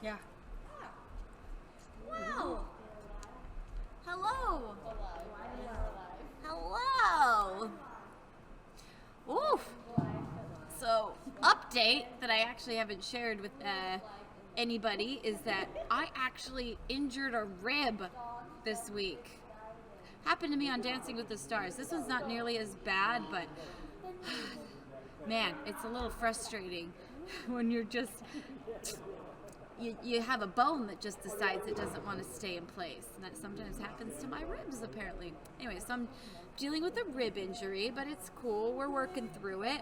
Yeah. Wow. Hello. Hello. Oof. So, update that I actually haven't shared with anybody is that I actually injured a rib this week. Happened to me on Dancing with the Stars. This one's not nearly as bad, but man, it's a little frustrating when you're just you have a bone that just decides it doesn't want to stay in place, and that sometimes happens to my ribs apparently. Anyway, so I'm dealing with a rib injury, but it's cool. We're working through it.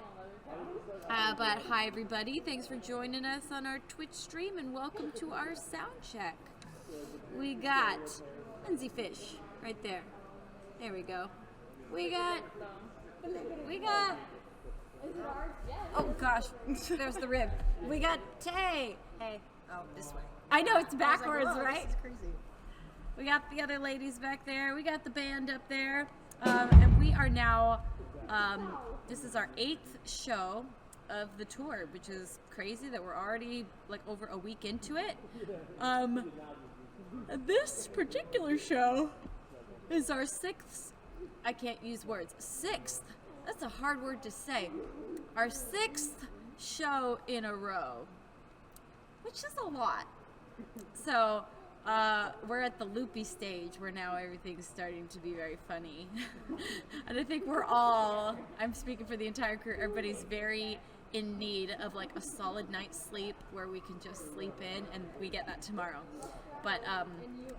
But hi everybody, thanks for joining us on our Twitch stream, and welcome to our Soundcheck. We got Lindsey Fish right there. There we go. We got. Oh gosh, there's the rib. We got Tay. Hey. Oh, this way. I know it's backwards, I was like, right? This is crazy. We got the other ladies back there. We got the band up there. And we are now, this is our 8th show of the tour, which is crazy that we're already like over a week into it. This particular show is our 6th, I can't use words, 6th, that's a hard word to say, our 6th show in a row, which is a lot. So we're at the loopy stage where now everything's starting to be very funny. And I think we're all, I'm speaking for the entire crew, everybody's very in need of like a solid night's sleep where we can just sleep in, and we get that tomorrow. But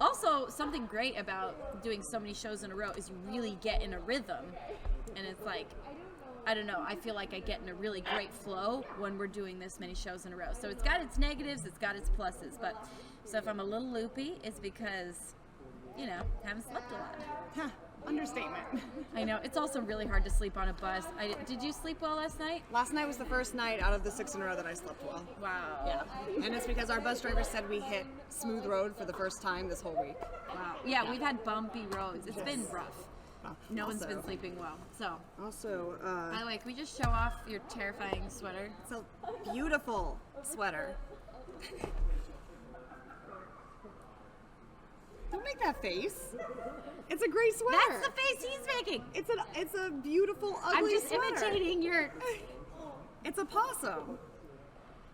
also something great about doing so many shows in a row is you really get in a rhythm, and it's like, I don't know, I feel like I get in a really great flow when we're doing this many shows in a row. So it's got its negatives, it's got its pluses, but so if I'm a little loopy, it's because, you know, haven't slept a lot. Huh, understatement. I know, it's also really hard to sleep on a bus. Did you sleep well last night? Last night was the first night out of the 6 in a row that I slept well. Wow. Yeah, and it's because our bus driver said we hit smooth road for the first time this whole week. Wow. Yeah, we've had bumpy roads. It's been rough. No one's Also- been sleeping well. So, Also, by the way, can we just show off your terrifying sweater? it's a beautiful sweater. Don't make that face. It's a great sweater. That's the face he's making. It's a beautiful, ugly I'm just sweater. imitating your... It's a possum.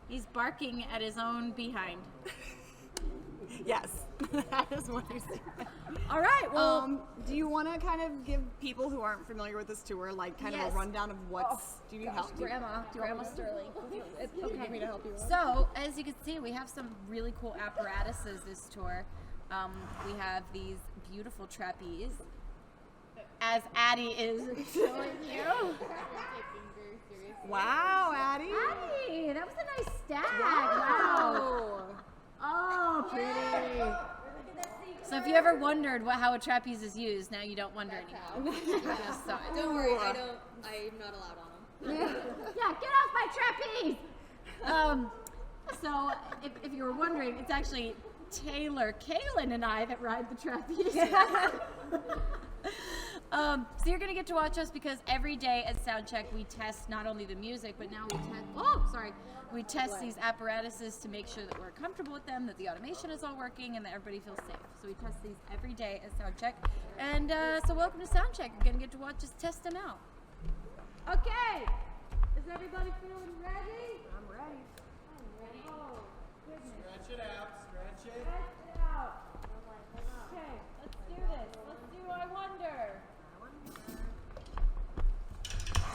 He's barking at his own behind. Yes, that is what he's saying. All right, well... do you want to kind of give people who aren't familiar with this tour, like, kind of Yes. a rundown of what's... do you need help? Grandma Stirling. Do you need me to help you with? So, as you can see, we have some really cool apparatuses this tour. We have these beautiful trapeze, as Addie is showing you. Wow, Addie. Addie, that was a nice stag. Wow. Oh, pretty. So if you ever wondered how a trapeze is used, now you don't wonder anymore. You just saw it. Don't worry, I'm not allowed on them. Yeah, get off my trapeze! So, if you were wondering, it's actually Taylor, Kaylin, and I that ride the trapeze. So you're going to get to watch us because every day at Soundcheck we test not only the music, but now we test these apparatuses to make sure that we're comfortable with them, that the automation is all working, and that everybody feels safe. So we test these every day at Soundcheck. And so welcome to Soundcheck. You're going to get to watch us test them out. Okay. Is everybody feeling ready? I'm ready. Oh, goodness. Stretch it out, stretch it. Stretch it out. Okay, let's do this. Let's do I Wonder.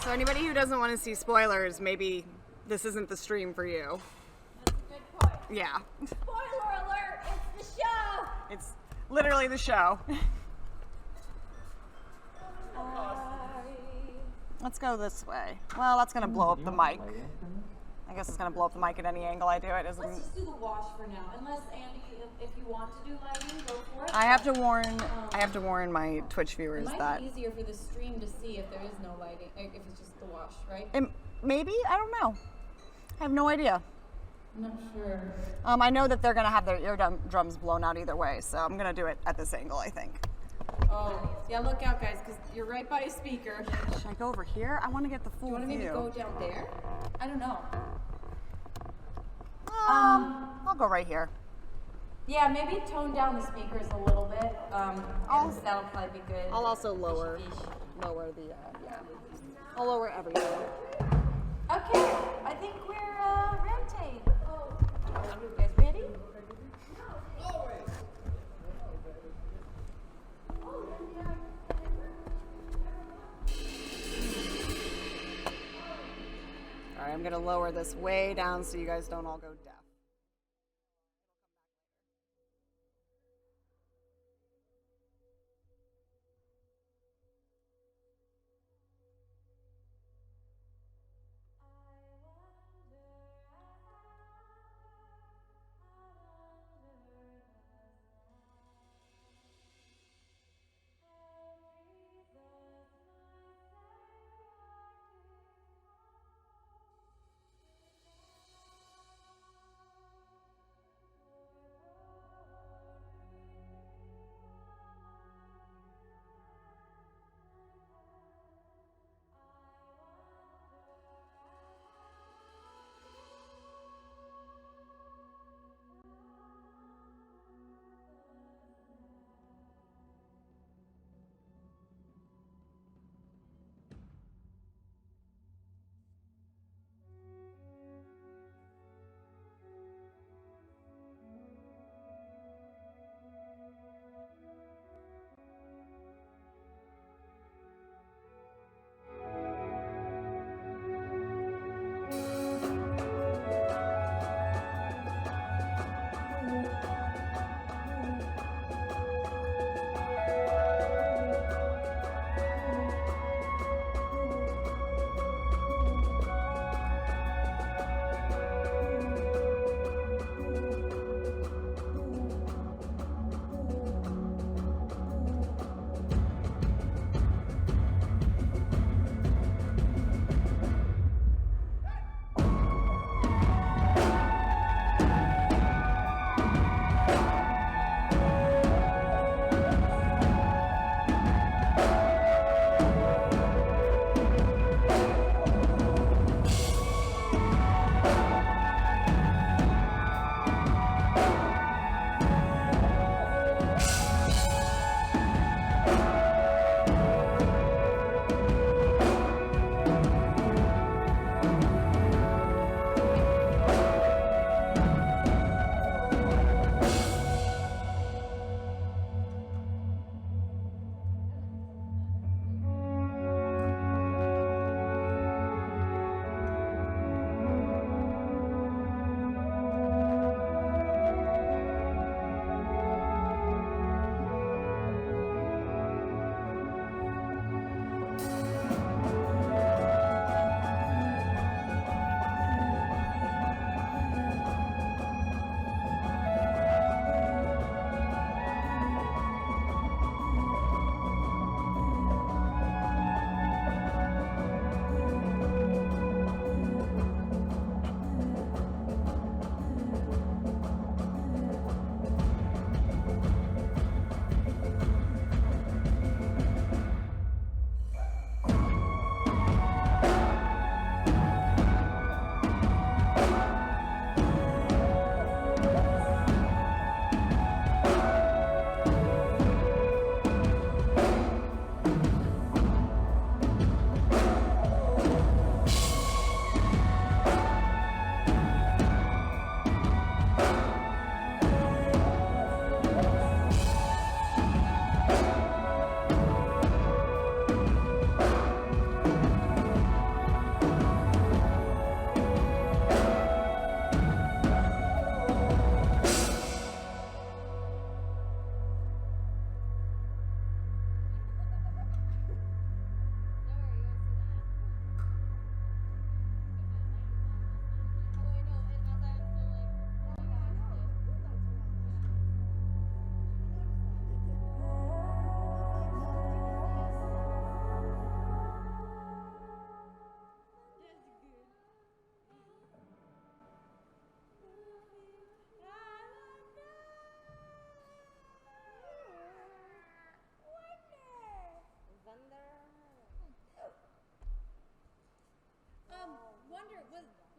So anybody who doesn't want to see spoilers, maybe this isn't the stream for you. That's a good point. Yeah. Spoiler alert, it's the show! It's literally the show. Let's go this way. Well, that's going to blow up the mic. I guess it's going to blow up the mic at any angle I do it, isn't it? Let's just do the wash for now. Unless, Andy, if you want to do lighting, go for it. I have to warn my Twitch viewers It might that be easier for the stream to see if there is no lighting, if it's just the wash, right? maybe, I don't know. I have no idea. I'm not sure. I know that they're going to have their eardrums blown out either way, so I'm going to do it at this angle, I think. Oh, yeah, look out, guys, because you're right by a speaker. Should I go over here? I want to get the full Do you want to maybe view. go down there? I don't know. I'll go right here. Yeah, maybe tone down the speakers a little bit. That'll probably be good. I'll also lower the, yeah. I'll lower everything. Okay, I think we're ready. You guys ready? All right, I'm gonna lower this way down so you guys don't all go deaf.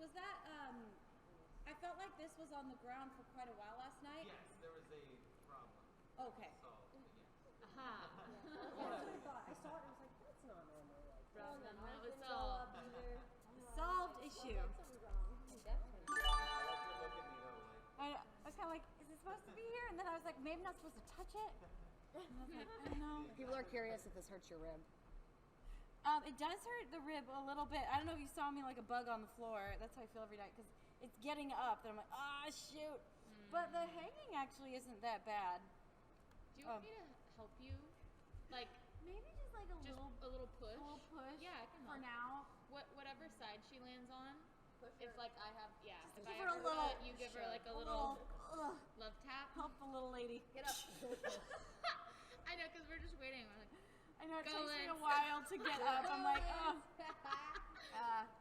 Was that I felt like this was on the ground for quite a while last night. Yes, there was Okay. Aha. That's what I thought. I saw it and I was like, that's not normal. Like, Problem my that was arms all solved. up under. Solved issue. Something's wrong. Definitely. I was kind of like, is it supposed to be here? And then I was like, maybe not supposed to touch it. And I was like, I don't know. People are curious if this hurts your rib. It does hurt the rib a little bit. I don't know if you saw me like a bug on the floor. That's how I feel every night because it's getting up. And I'm like, ah, shoot. But the hanging actually isn't that bad. Do you want me to help you? Like, Maybe just like a just little a little push? push. Yeah, I can for help. now. Whatever side she lands on. If like I have, yeah. If give I her a ever little you give her like a little love tap. help the little lady. Get up. I know, because we're just waiting. We're like, I know it Go, takes me a Liz. while to get up. I'm like, oh.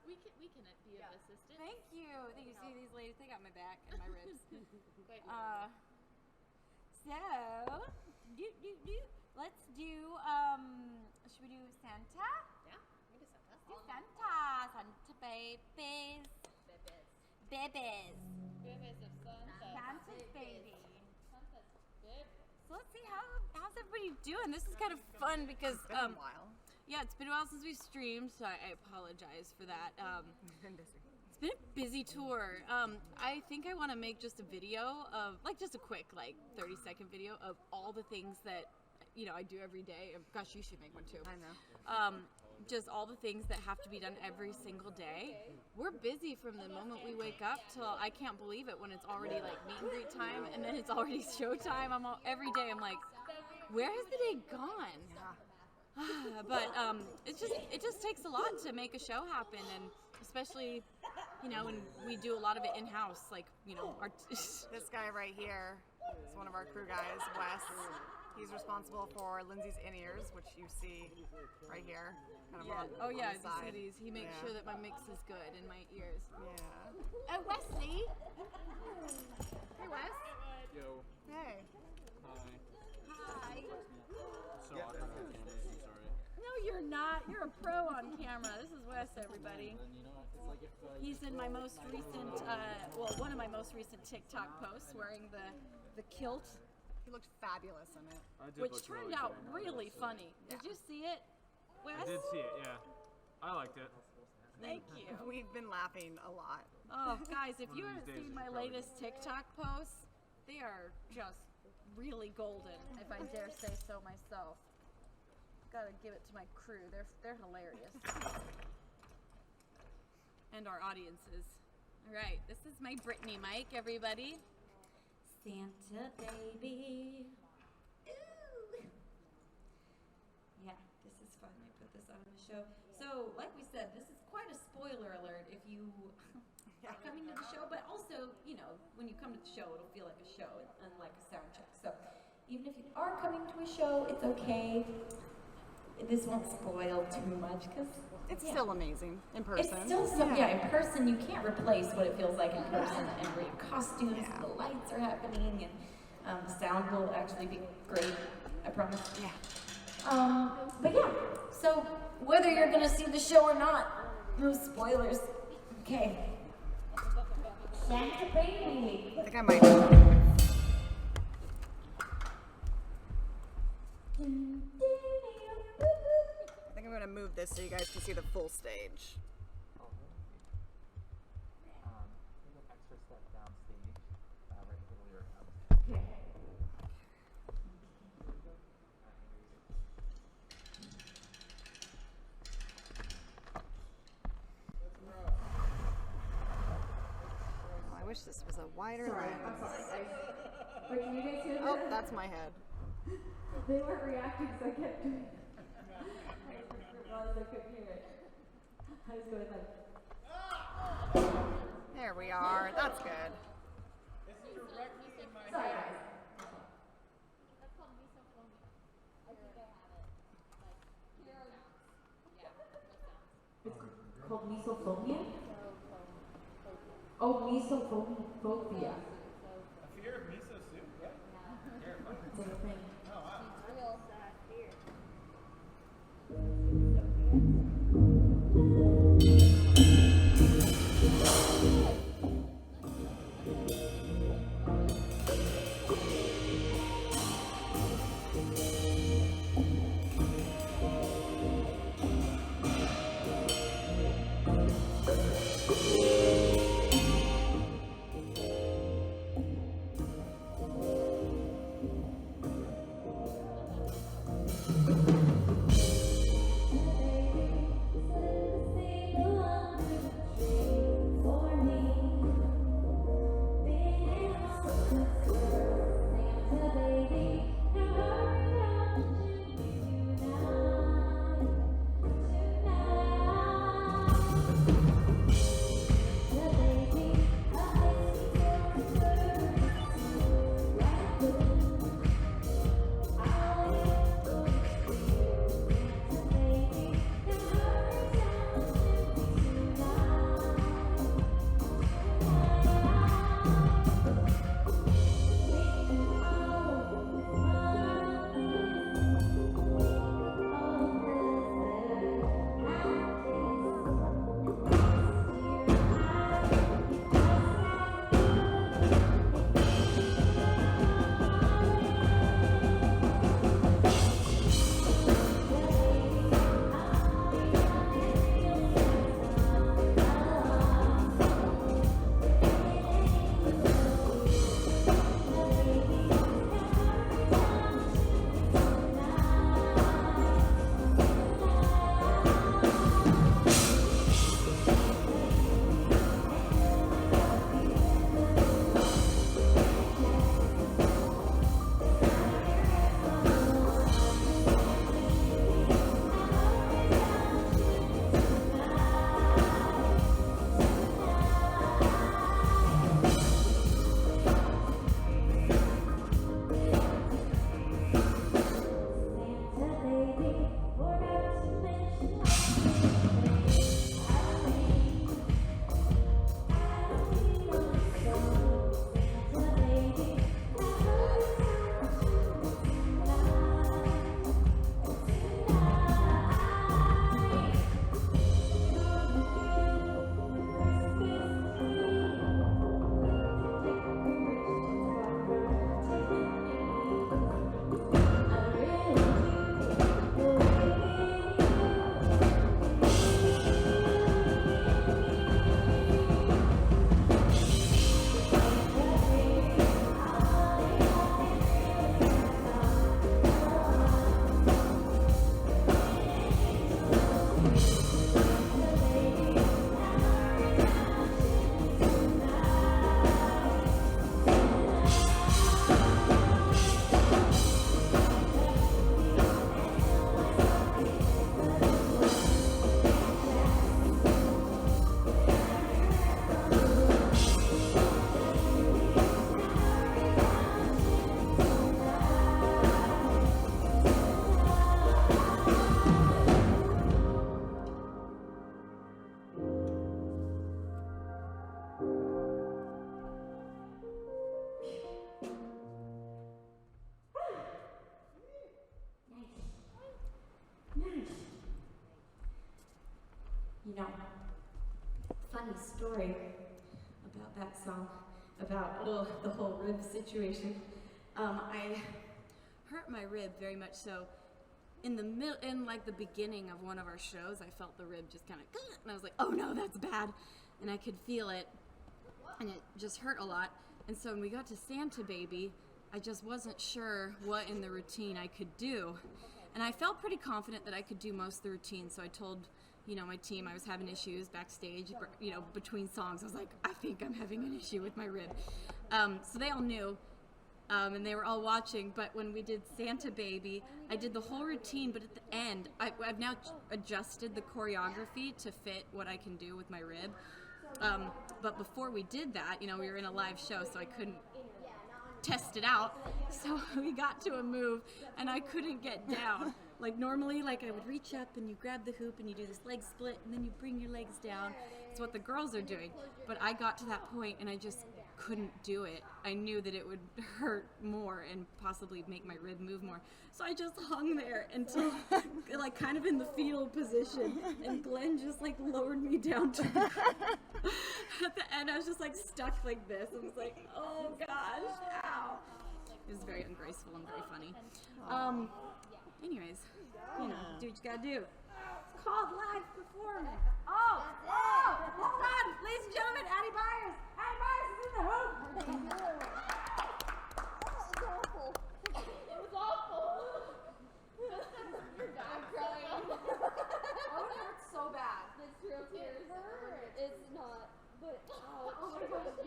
we can be of assistance. Thank you. Thank you. See these ladies? They got my back and my ribs. Great. So, let's do, should we do Santa? Yeah. We just said that. Do Santa babies. Babies. Bebes of Santa. Santa's baby. Santa's baby. So let's see, how's everybody doing? This is kind of fun because, It's been a while. yeah, it's been a while since we streamed, so I apologize for that. We've been busy. It's been a busy tour. I think I want to make just a video of, like, just a quick, like, 30-second video of all the things that, you know, I do every day. Gosh, you should make one too. I know. Just all the things that have to be done every single day. We're busy from the moment we wake up till I can't believe it when it's already like meet and greet time and then it's already show time. Every day I'm like, where has the day gone? But it just takes a lot to make a show happen, and especially, you know, when we do a lot of it in house, like, you know, This guy right here is one of our crew guys, Wes. He's responsible for Lindsey's in-ears, which you see right here. Kind of on, oh yeah, on you the side. see these. He makes Yeah. sure that my mix is good in my ears. Yeah. Oh, Wesley. Hey, Wes. Yo. Hey. Hi. Hi. So awkward on camera, I'm sorry. No, you're not. You're a pro on camera. This is Wes, everybody. And you know, it's like if He's in my most recent, one of my most recent TikTok posts wearing the kilt, He looked fabulous in it. I did which look turned really out good. really funny. Did you see it, Wes? I did see it, yeah. I liked it. Thank you. We've been laughing a lot. Oh, guys, if One you of these haven't days seen you my probably- latest TikTok posts, they are just really golden, if I dare say so myself. Gotta give it to my crew. They're hilarious. And our audiences. All right, this is my Brittany mic, everybody. Santa baby. Ooh. Yeah, this is fun. I put this on the show. So, like we said, this is quite a spoiler alert if you are coming to the show, but also, you know, when you come to the show, it'll feel like a show, unlike a sound check. So, even if you are coming to a show, it's okay. This won't spoil too much because It's still amazing in person. it's still some, in person you can't replace what it feels like in person, and great costumes, the lights are happening, and the sound will actually be great, I promise. Yeah. But yeah, so whether you're gonna see the show or not, no spoilers. Okay. Santa baby. I think I might. I think I'm gonna move this so you guys can see the full stage. Extra step downstage, right over your Oh, I wish this was a wider lens. Wait, can you guys hear Oh, that? that's my head. They weren't reacting, so I kept doing it. I realized I couldn't hear it. I was going like, There we are. That's good. sorry guys. That's called misophonia. I think I have it. Like, here are yeah, no sounds. It's called misophonia? Oh, misophobia. A fear of miso soup? What? It's a thing. Real sad fear. funny story about that song, about the whole rib situation. I hurt my rib very much so. In like the beginning of one of our shows, I felt the rib just kind of, and I was like, oh no, that's bad. And I could feel it, and it just hurt a lot. And so when we got to Santa Baby, I just wasn't sure what in the routine I could do. And I felt pretty confident that I could do most of the routine, so I told, my team I was having issues backstage, between songs. I was like, I think I'm having an issue with my rib. So they all knew. And they were all watching, but when we did Santa Baby, I did the whole routine, but at the end, I've now adjusted the choreography to fit what I can do with my rib. But before we did that, we were in a live show, so I couldn't test it out. So we got to a move, and I couldn't get down. Like normally, I would reach up and you grab the hoop and you do this leg split, and then you bring your legs down. It's what the girls are doing. But I got to that point, and I just couldn't do it. I knew that it would hurt more and possibly make my rib move more. So I just hung there until kind of in the fetal position, and Glenn just lowered me down to the ground. At the end I was just stuck like this. I was like, oh gosh, ow. It was very ungraceful and very funny. Anyways, do what you gotta do. It's called live performance. Oh, hold on, ladies and gentlemen, Addie Byers. Addie Byers is in the hoop. It was awful. You're not crying. Oh, it hurts so bad. It's real tears. It's not, but oh my gosh.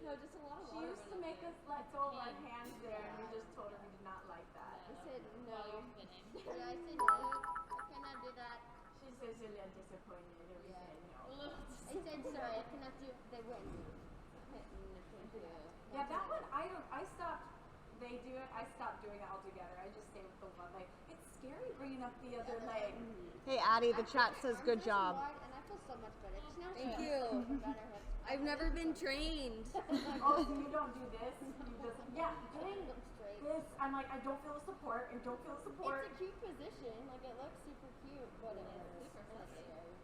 No, just a lot of She water. used to make us let go of our hands there, and we just told her we did not like that. I said no. Yeah, I said no. I cannot do that. She says she's a little disappointed, and we said no. I said sorry. I cannot do the wind. Yeah, that one I stopped. They do it. I stopped doing it altogether. I just stay with the one leg. It's scary bringing up the other leg. Hey, Addie, the chat says good job. And I feel so much better. Just now Thank you. I've never been trained. Oh, so you don't do this? You just doing straight. this. I'm like, I don't feel the support. I don't feel the support. It's a cute position. It looks super cute, but it's super necessary.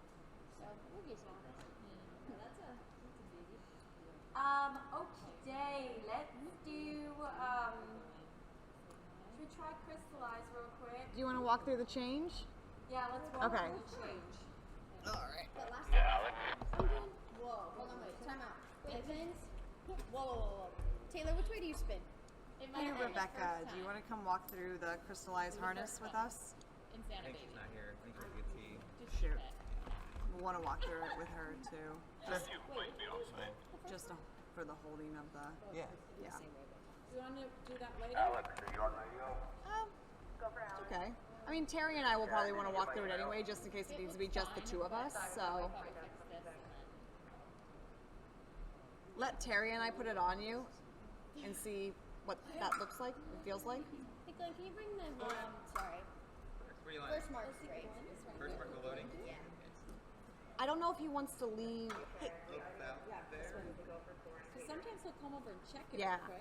So we'll get some. That's a baby. Okay, let's do, should we try crystallize real quick? Do you want to walk through the change? Yeah, let's walk Okay. through the change. All right. But last time. Whoa, hold on, wait. Time out. Wait, Vince. Whoa. Taylor, which way do you spin? Hey, Rebecca, do you want to come walk through the crystallized harness with us? In Santa I think Baby. she's not here. I think she'll get tea. Shoot. We'll want to walk through it with her too. Just, for the holding of the. Yeah. Yeah. Do you want to do that later? It's okay. I mean, Terry and I will probably want to walk through it anyway, just in case it needs to be just the two of us. So let Terry and I put it on you and see what that looks like, it feels like. Hey Glenn, can you bring the sorry. Where you First mark straight. First mark the loading? Yeah. I don't know if he wants to leave. Look out there. Because sometimes he'll come over and check it Yeah. real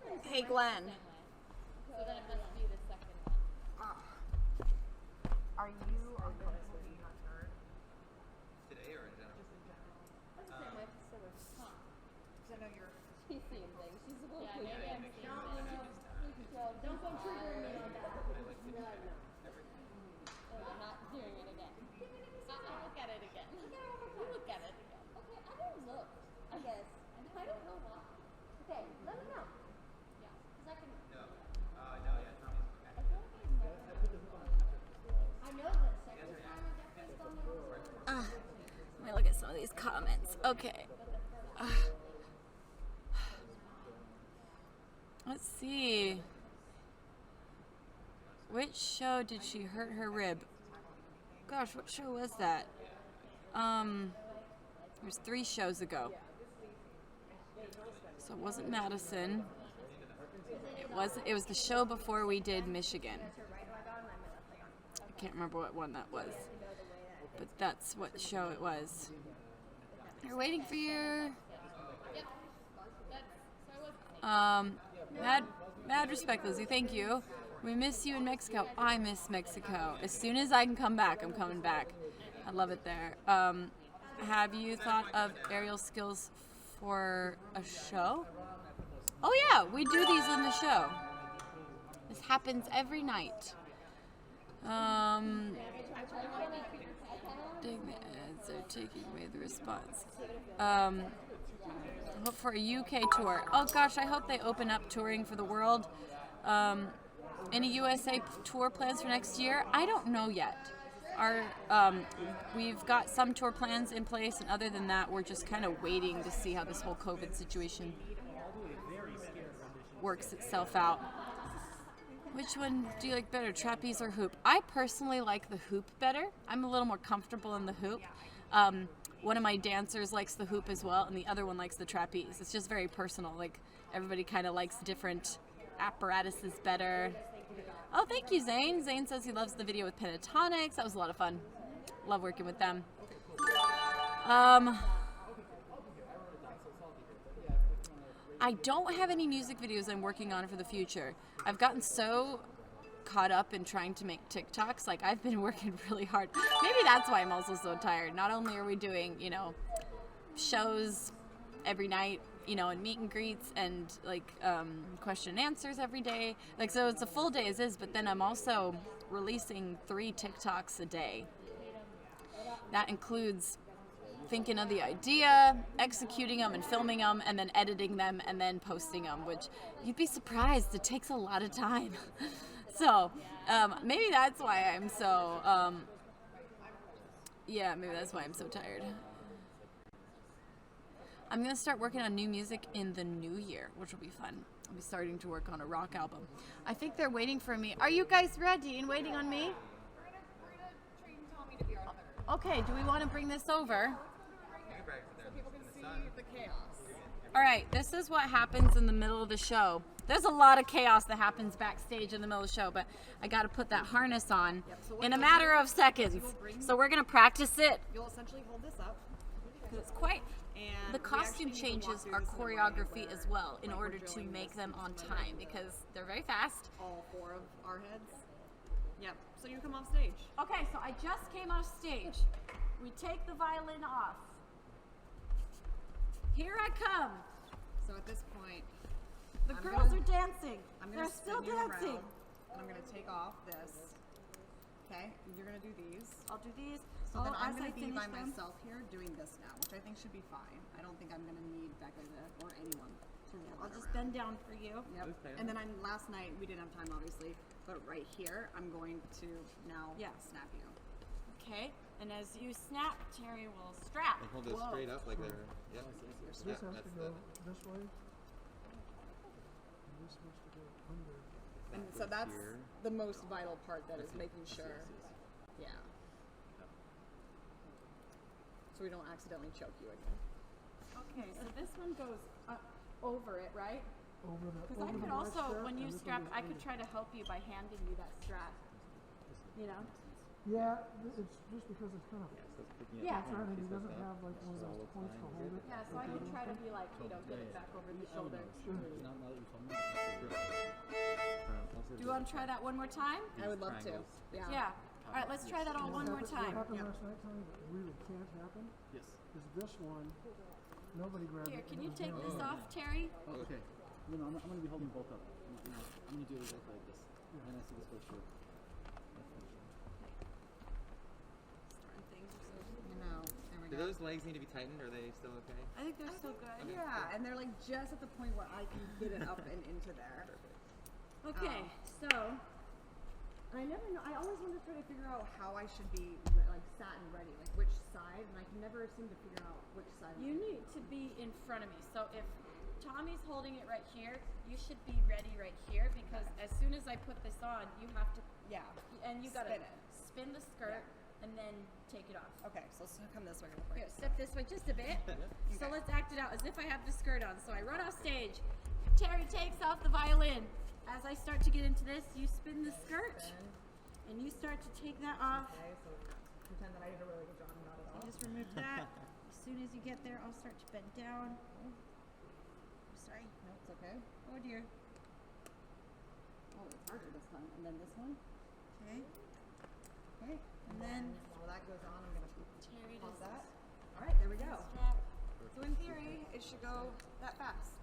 quick. Hey, Glenn. So then it must be the second one. Are you uncomfortable being on third? Today or in general? That's the same way for Silver. Huh. Because I know you're. She's seeing things. She's a little maybe I'm seeing things. Don't go triggering me on that. No. Oh, you're not doing it again. Look at it again. Look at it again. Okay, I don't look. I guess. I don't know why. Okay, let me know. Yeah, because I can. No. No, yeah, Tommy's okay. I feel like I've never. I know the second time I definitely saw my. Let me look at some of these comments. Okay. Let's see. Which show did she hurt her rib? Gosh, what show was that? It was 3 shows ago. So it wasn't Madison. It was the show before we did Michigan. I can't remember what one that was. But that's what show it was. You're waiting for your mad respect, Lizzie. Thank you. We miss you in Mexico. I miss Mexico. As soon as I can come back, I'm coming back. I love it there. Have you thought of aerial skills for a show? Oh yeah, we do these in the show. This happens every night. Dang, the ads are taking away the response. Hope for a UK tour. Oh gosh, I hope they open up touring for the world. Any USA tour plans for next year? I don't know yet. We've got some tour plans in place, and other than that, we're just kind of waiting to see how this whole COVID situation works itself out. Which one do you like better, trapeze or hoop? I personally like the hoop better. I'm a little more comfortable in the hoop. One of my dancers likes the hoop as well, and the other one likes the trapeze. It's just very personal. Like, everybody kind of likes different apparatuses better. Oh, thank you, Zane. Zane says he loves the video with Pentatonics. That was a lot of fun. Love working with them. I don't have any music videos I'm working on for the future. I've gotten so caught up in trying to make TikToks. Like, I've been working really hard. Maybe that's why I'm also so tired. Not only are we doing, you know, shows every night, you know, and meet and greets and like question and answers every day. Like, so it's a full day as is, but then I'm also releasing 3 TikToks a day. That includes thinking of the idea, executing them and filming them, and then editing them and then posting them, which you'd be surprised, it takes a lot of time. So maybe that's why I'm so, yeah, maybe that's why I'm so tired. I'm going to start working on new music in the new year, which will be fun. I'll be starting to work on a rock album. I think they're waiting for me. Are you guys ready and waiting on me? We're gonna train Tommy to be our third. Okay, do we want to bring this over? So people can see the chaos. All right, this is what happens in the middle of the show. There's a lot of chaos that happens backstage in the middle of the show, but I got to put that harness on in a matter of seconds. So we're going to practice it. You'll essentially hold this up. It's quite... And The costume changes are choreography as well in order to make them on time because they're very fast. All 4 of our heads. Yep. So you come off stage. Okay, so I just came off stage. We take the violin off. Here I come. So at this point, The girls are dancing. I'm They're gonna still spin you dancing. around, and I'm gonna take off this. Okay, you're gonna do these. I'll do these. So then I'm as I gonna be finish by them. myself here doing this now, which I think should be fine. I don't think I'm gonna need Becca or anyone to roll I'll it just around. bend down for you. Yep. And then last night we didn't have time, obviously, but right here I'm going to now snap you. Okay, and as you snap, Terry will strap. And hold it straight up like they're. Yep. This Yeah, has that's to go the- this way. And this has to go under. And so that's here. the most vital part, that is making sure. Yeah. So we don't accidentally choke you again. Okay, so this one goes over it, right? Over the. Because I over could the also, strap, when and you this strap, one I goes could under. try to help you by handing you that strap. You know? Yeah, it's just because it's kind of. Yeah. Trying to, he doesn't have like one of those points to hold it. Yeah, so I could try to be like, you know, get it back over the shoulder. Sure. Do you want to try that one more time? I would love to. Yeah. Yeah. All right, let's try that all one more What time. happened last night, Tommy, that really can't happen? Yes. Is this one, nobody grabbed Here, it. can and you it was take down. this off, Terry? Oh, okay. No, I'm gonna be holding both up. I'm gonna do it exactly like this. And I see this go through. You know, there we Do go. those legs need to be tightened? Or are they still okay? I think they're so good. Yeah, and they're like just at the point where I can get it up and into there. Okay, so And I never know. I always want to try to figure out how I should be like sat and ready, like which side, and I can never seem to figure out which side. you need to be in front of me. So if Tommy's holding it right here, you should be ready right here because as soon as I put this on, you have to, Yeah. and you gotta Spin it. spin the skirt and then take it off. Okay, so let's come this way real quick. Here, step this way just a bit. So Okay. let's act it out as if I have the skirt on. So I run off stage. Terry takes off the violin. As I start to get into this, you spin the skirt and you start to take that off. Okay, so pretend that I did a really good job and not at all. You just remove that. As soon as you get there, I'll start to bend down. Sorry. No, it's okay. Oh dear. Oh, it's harder this time. And then this one. Okay. Okay. And then While that goes on, I'm gonna Terry pause does that. All right, there we go. strap. So in theory, it should go that fast.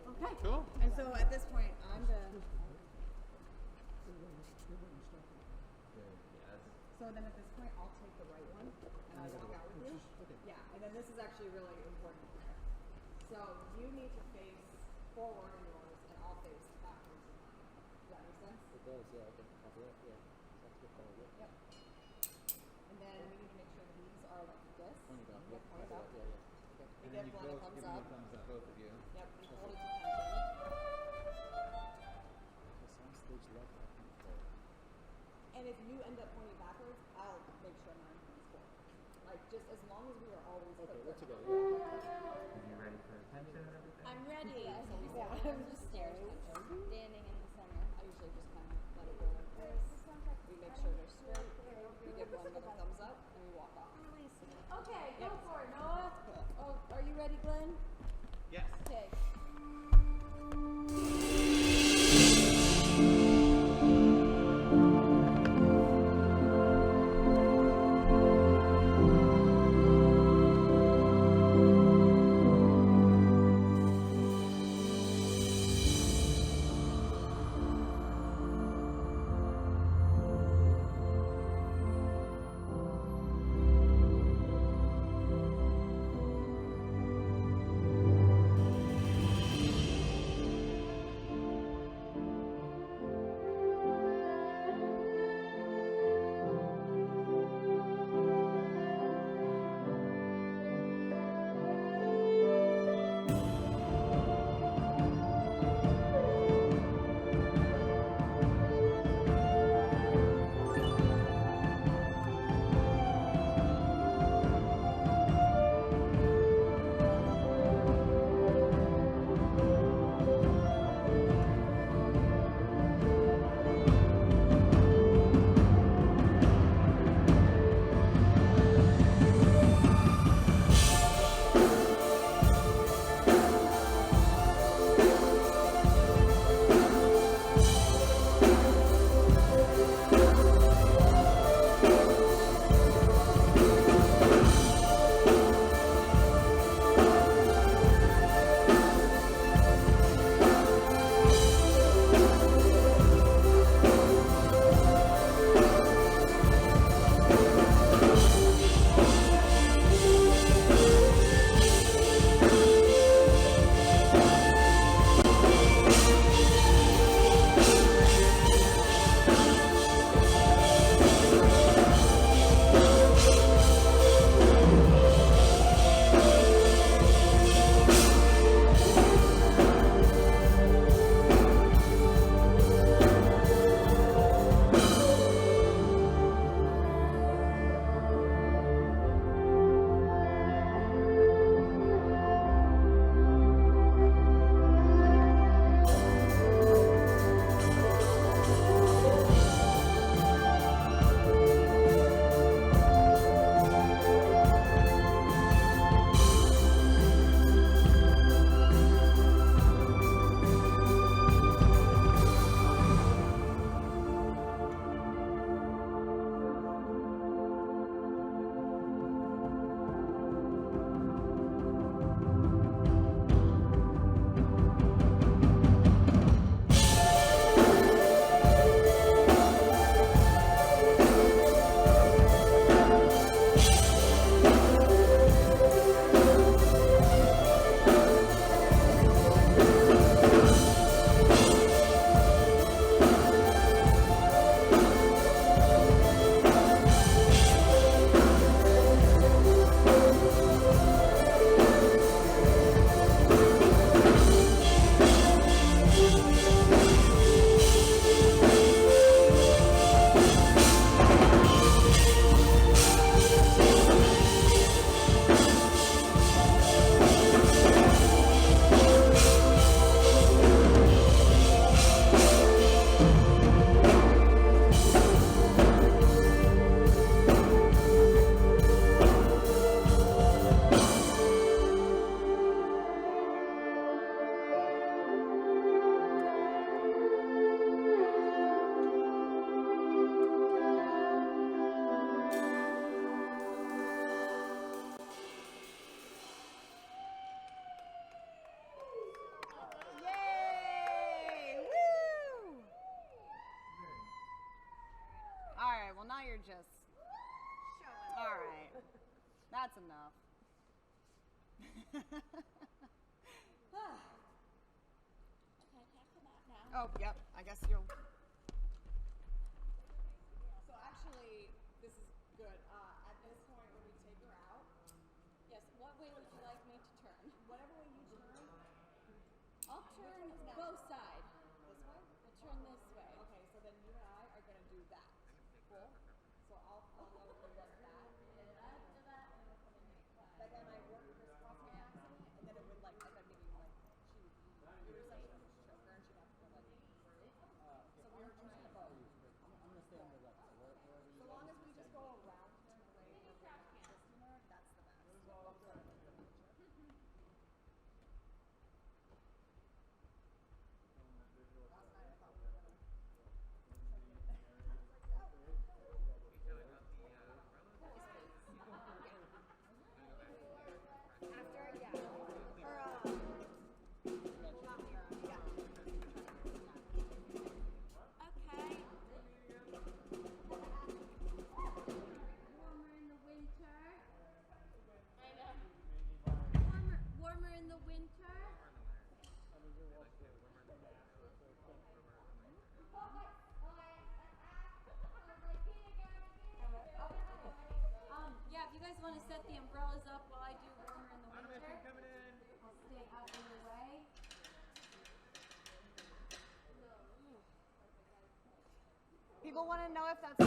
Okay. Cool. And so at this point, I'm gonna. So then at this point, I'll take the right one and I'll walk out with you. Yeah, and then this is actually really important. So you need to face forward in yours, and I'll face backwards in mine. Does that make sense? It does, yeah. I can copy that. Yeah. That's good call. Yep. Yep. And then we need to make sure these are like this. Pointed up. Yep, pointed up. Yeah, yeah. Okay. We give one a thumbs up. Thumbs up, both of you. Yep, we hold it to tension. It's on stage left, I think. And if you end up pointing backwards, I'll make sure mine points forward. Like, just as long as we are always Okay, we're together. together. Are you ready for attention and everything? I'm ready. Yeah. I'm just staring. Standing in the center. I usually just kind of let it go like this. We make sure they're straight. We give one another thumbs up, and we walk off. Okay, go for it, Noah. Oh, are you ready, Glenn? Yes. Okay. that's enough. Okay, half the mat now. Oh, yep. I guess you'll. So actually, this is good. At this point, when we take her out, Yes, what way would you like me to turn? whatever way you turn, I'll turn both sides. this way. I'll turn this way. Okay, so then you and I are gonna do that. Cool. So I'll follow you like that. But then I work crisscrossing accident, and then it would like end up being like she would reception would choke her, and she'd have to go like. So we were choosing both. I'm gonna stay on the left. So wherever you So long as we just go around to the way we're assisting her, that's the best. Last night I thought we were gonna. After, yeah. Or, not here. Yeah. Okay. Warmer in the winter. I know. Warmer in the winter. Yeah, if you guys want to set the umbrellas up while I do warmer in the winter, I'll stay out of the way. People want to know if that's.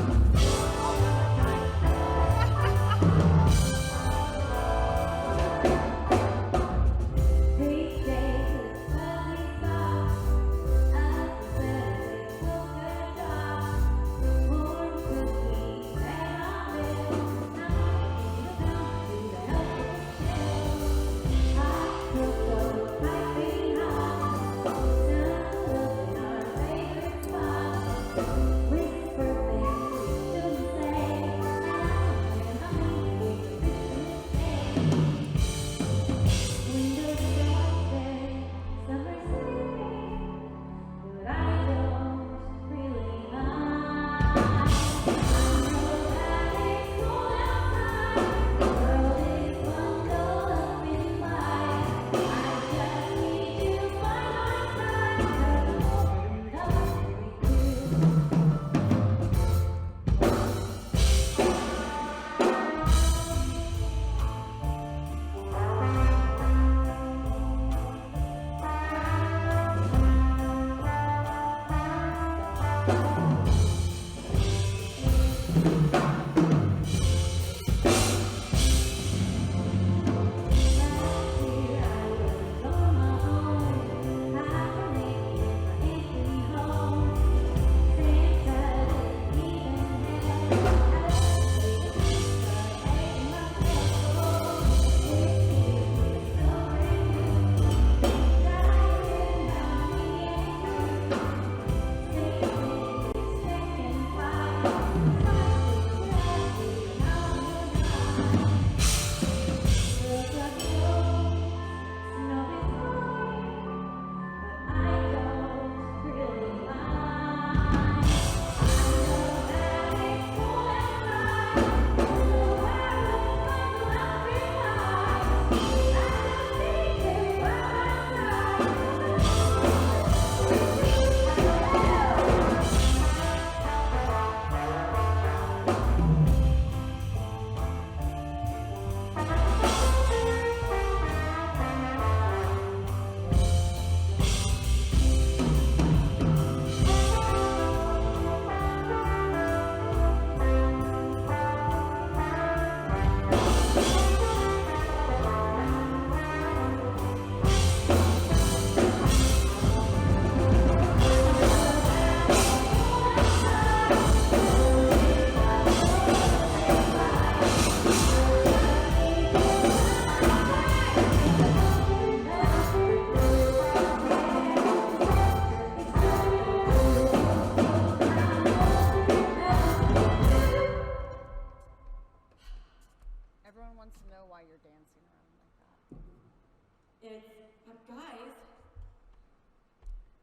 Guys.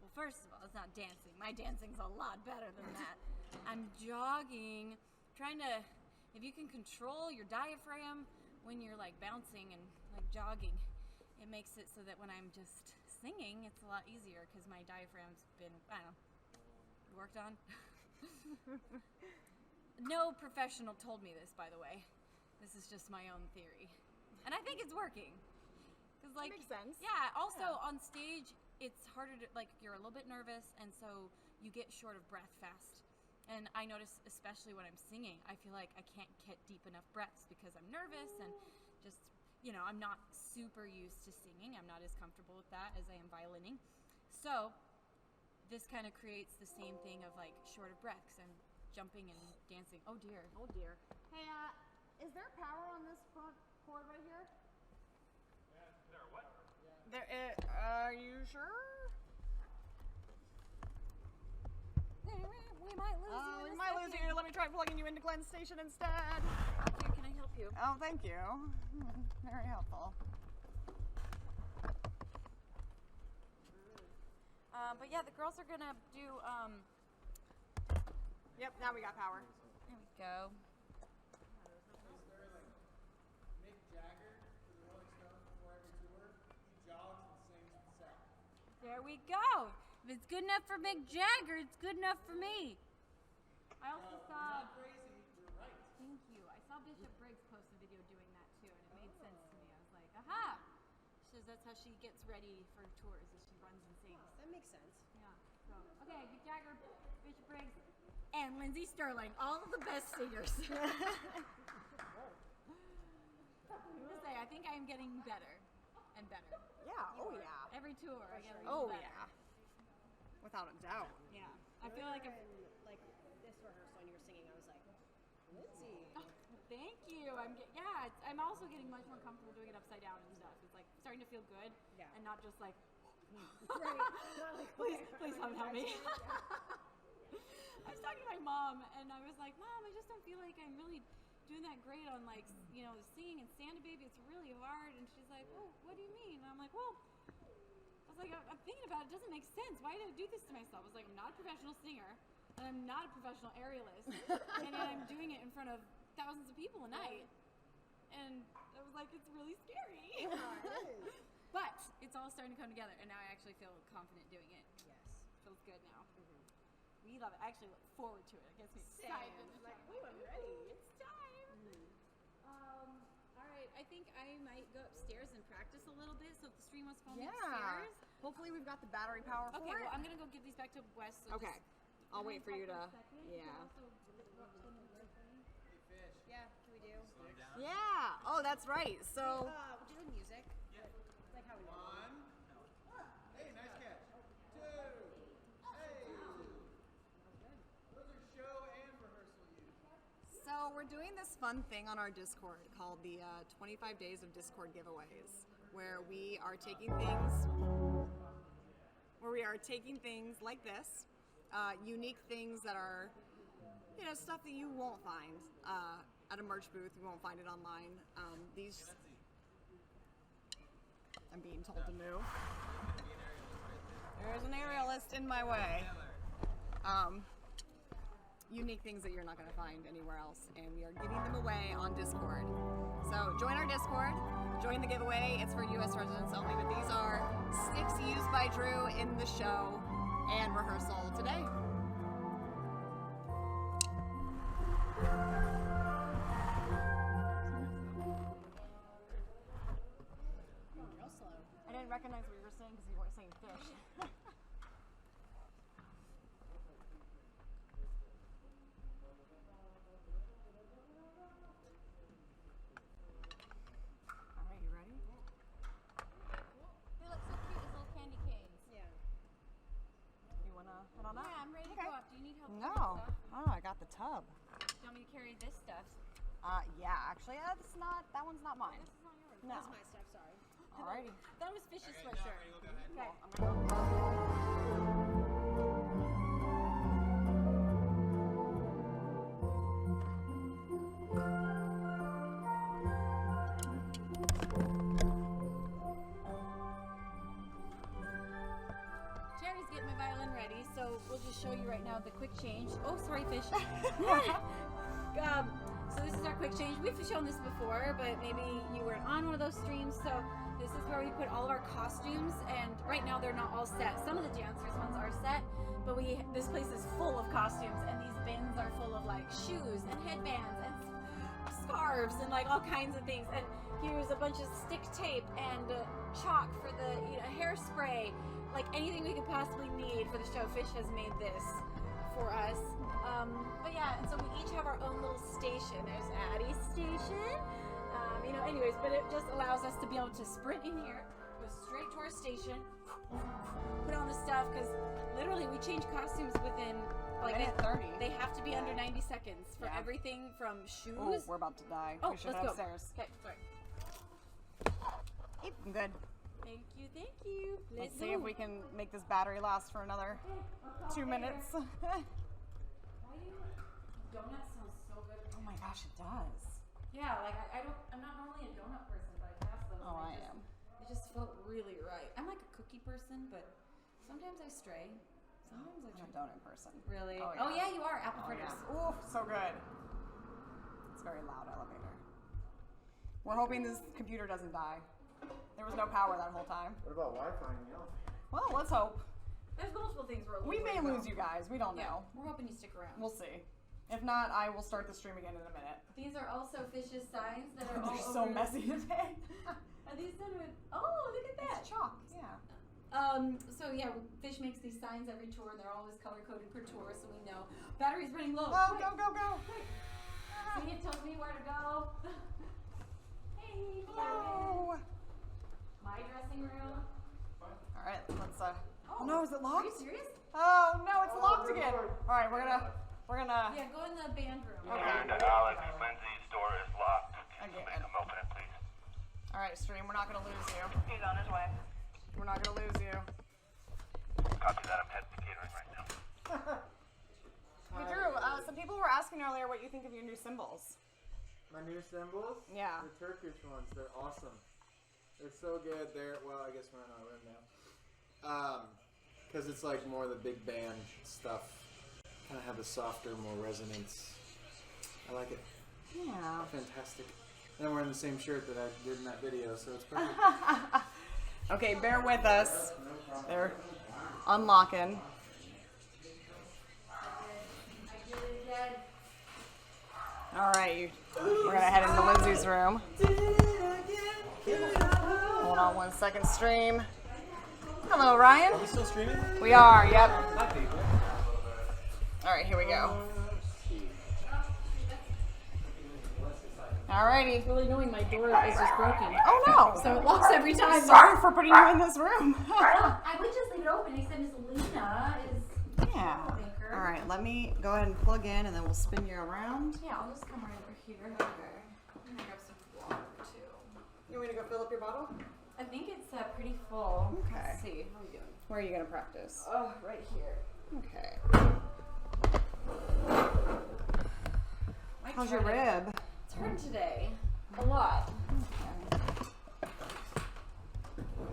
Well, first of all, it's not dancing. My dancing's a lot better than that. I'm jogging, trying to, if you can control your diaphragm, when you're like bouncing and like jogging, it makes it so that when I'm just singing, it's a lot easier because my diaphragm's been, I don't know, worked on. No professional told me this, by the way. This is just my own theory. And I think it's working. 'Cause, like, that makes sense. Yeah, also on stage, it's harder to, like, you're a little bit nervous, and so you get short of breath fast. And I notice, especially when I'm singing, I feel like I can't get deep enough breaths because I'm nervous and just, you know, I'm not super used to singing. I'm not as comfortable with that as I am violining. So this kind of creates the same thing of, like, short of breath 'cause I'm jumping and dancing. Oh, dear. Oh dear. Hey, is there power on this front cord right here? There are what? There. Are you sure? We might lose you. Oh, we might lose you. Let me try plugging you into Glenn's station instead. Here, can I help you? Oh, thank you. Very helpful. But yeah, the girls are gonna do, Yep, now we got power. there we go. Mick Jagger for the Rolling Stones before every tour, he jogs and sings the set. There we go. If it's good enough for Mick Jagger, it's good enough for me. I also saw, Not crazy, you're right. thank you. I saw Bishop Briggs post a video doing that too, and it made sense to me. I was like, aha. She says that's how she gets ready for tours, is she runs and sings. That makes sense. Yeah. So, okay, Mick Jagger, Bishop Briggs, and Lindsey Stirling, all of the best singers. I'm gonna say, I think I am getting better and better. Yeah, oh yeah. Every tour, I get a little Oh better. yeah. Without a doubt. Yeah. I feel like I'm. Like this rehearsal when you were singing, I was like, Lindsay. Oh, thank you. I'm also getting much more comfortable doing it upside down and stuff. It's like starting to feel good, Yeah. and not just like, Right. Not like, please come help me. I was talking to my mom, and I was like, Mom, I just don't feel like I'm really doing that great on like, you know, singing and stand-up baby. It's really hard. And she's like, well, what do you mean? And I'm like, well, I was like, I'm thinking about it. It doesn't make sense. Why did I do this to myself? I was like, I'm not a professional singer, and I'm not a professional aerialist, and I'm doing it in front of thousands of people a night. And I was like, it's really scary. But it's all starting to come together, and now I actually feel confident doing it. Yes. Feels good now. We love it. I actually look forward to it. It gets me excited. Like, we were ready. It's time. All right. I think I might go upstairs and practice a little bit. So if the stream wants to follow me Yeah. upstairs. Hopefully we've got the battery power for Okay. it. Well, I'm gonna go give these back to Wes. So Okay. just- I'll wait for you to. Hey, Fish. Yeah, can we do? Slow down. Yeah. Oh, that's right. So. We'll do the music. Yeah. Like how we do. One. Hey, nice catch. Two. Hey. Those are show and rehearsal use. So we're doing this fun thing on our Discord called the 25 Days of Discord Giveaways, where we are taking things like this, unique things that are, you know, stuff that you won't find at a merch booth. You won't find it online. These, I'm being told to move. There's an aerialist in my way. Unique things that you're not going to find anywhere else, and we are giving them away on Discord. So join our Discord, join the giveaway. It's for US residents only, but these are sticks used by Drew in the show and rehearsal today. Real slow. I didn't recognize what you were saying because you weren't saying fish. All right, you ready? They look so cute as little candy canes. Yeah. You want to head on up? Yeah, I'm ready to Okay. go up. Do you need help? No. carrying stuff? Oh, I got the tub. Do you want me to carry this stuff? Yeah, actually, that's not. That one's not mine. This is not yours. No. That's my stuff, sorry. Alrighty. That was Fish's Okay, now sweatshirt. ready, we'll go ahead. Okay. I'm gonna go. Cherry's getting my violin ready, so we'll just show you right now the quick change. Oh, sorry, Fish. So this is our quick change. We've shown this before, but maybe you weren't on one of those streams. So this is where we put all of our costumes, and right now they're not all set. Some of the dancers ones are set, but this place is full of costumes, and these bins are full of like shoes and headbands and scarves and like all kinds of things. And here's a bunch of stick tape and chalk for the hairspray, like anything we could possibly need for the show. Fish has made this for us. But yeah, and so we each have our own little station. There's Addie's station. Anyways, but it just allows us to be able to sprint in here, go straight to our station, put on the stuff, because literally we change costumes within like 30. They have to be under 90 seconds for everything from shoes. Oh, we're about to die. Oh, we should let's head go. upstairs. Okay, sorry. Yep, I'm good. Thank you. Let's see if we can make this battery last for another 2 minutes. Donut sounds so good. Oh my gosh, it does. Yeah, like I'm not normally a donut person, but I passed those. Oh, and I am. It just felt really right. I'm like a cookie person, but sometimes I stray. Sometimes I I'm a try. donut person. Really? Oh yeah, you are. Apple fritters. Yeah. Ooh, so good. It's a very loud elevator. We're hoping this computer doesn't die. There was no power that whole time. What about Wi-Fi in the elevator? Well, let's hope. There's multiple things we're We may lose you guys. We don't know. We're hoping you stick around. We'll see. If not, I will start the stream again in a minute. These are also Fish's signs that are all They're over. so messy today. Are these done with? Oh, look at that. It's chalk. Yeah. So yeah, Fish makes these signs every tour, and they're always color coded per tour, so we know. Battery's running low. Go, Quick. go. See, it tells me where to go. Hey, Hello. my dressing room. All right, let's. Oh no, is it Are locked? you serious? Oh no, it's locked again. All right, we're gonna. Yeah, go in the band room. And Alex, Lindsey's door is locked. Can you Okay. make him open it, please? All right, stream. We're not gonna lose you. He's on his way. We're not gonna lose you. Copy that. I'm heading to catering right now. Hey Drew, some people were asking earlier what you think of your new cymbals. My new cymbals? Yeah. The Turkish ones. They're awesome. They're so good. I guess we're in our room now. Because it's like more the big band stuff. Kind of have a softer, more resonance. I like it. Yeah. Fantastic. And I'm wearing the same shirt that I did in that video, so it's perfect. Okay, bear with us. They're unlocking. All right, we're gonna head into Lindsey's room. Hold on 1 second, stream. Hello, Ryan. Are we still streaming? We are, yep. Hi, people. All right, here we go. Alrighty. It's really annoying. My door is just broken. Oh no! So it locks every time. Sorry for putting you in this room. I would just leave it open, except Miss Lena is. Yeah. All right, let me go ahead and plug in, and then we'll spin you around. Yeah, I'll just come right over here. Okay. I'm gonna grab some water too. You want me to go fill up your bottle? I think it's pretty full. Okay. Let's see. How are we doing? Where are you gonna practice? Oh, right here. Okay. I How's your tried rib? It's hurting today. A lot. Okay.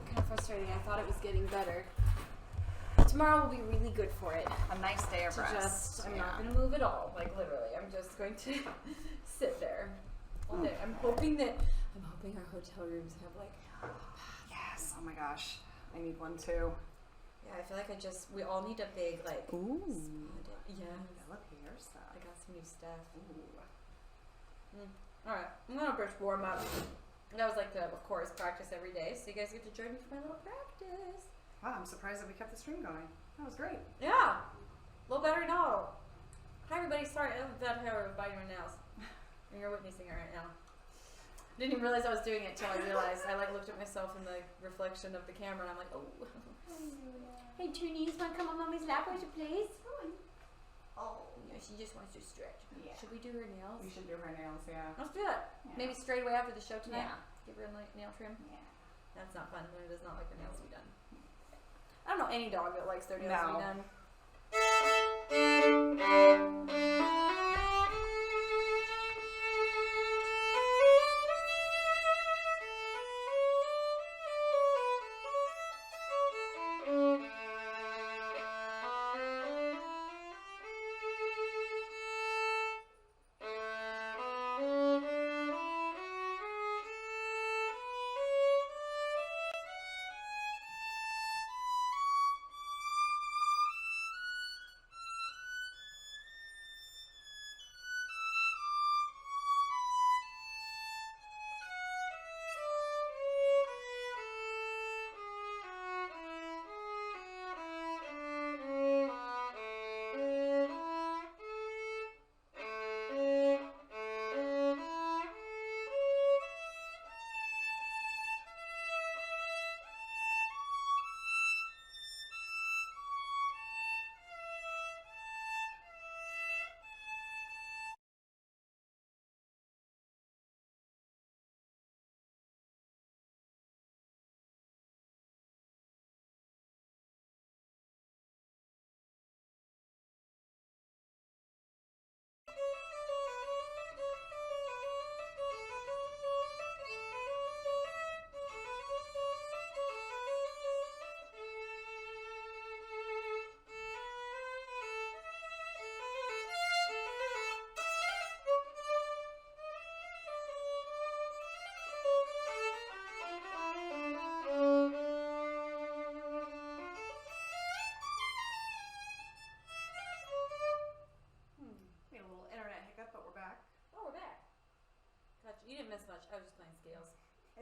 Kind of frustrating. I thought it was getting better. Tomorrow will be really good for it. A nice day of rest. I'm not going to move at all. Like literally, I'm just going to sit there all day. I'm hoping our hotel rooms have like. Yes. Oh my gosh. I need one too. Yeah, I feel like we all need a big like. Ooh. Yeah. Look here, stuff. I got some new stuff. All right, I'm gonna brush warm up. That was like the, of course, practice every day. So you guys get to join me for my little practice. Wow, I'm surprised that we kept the stream going. That was great. Yeah, a little better now. Hi everybody, sorry that hair was biting my nails. And you're witnessing it right now. Didn't even realize I was doing it until I realized I like looked at myself in the reflection of the camera and I'm like, oh. Hey Tunies, wanna come on mommy's lap, would you please? Oh, yeah, she just wants to stretch. Yeah. Should we do her nails? We should do her nails, yeah. Let's do it. Yeah. Maybe straight away after the show tonight. Yeah. Give her a nail trim. Yeah. That's not fun. Luna does not like her nails to be done. I don't know any dog that likes their nails to be done.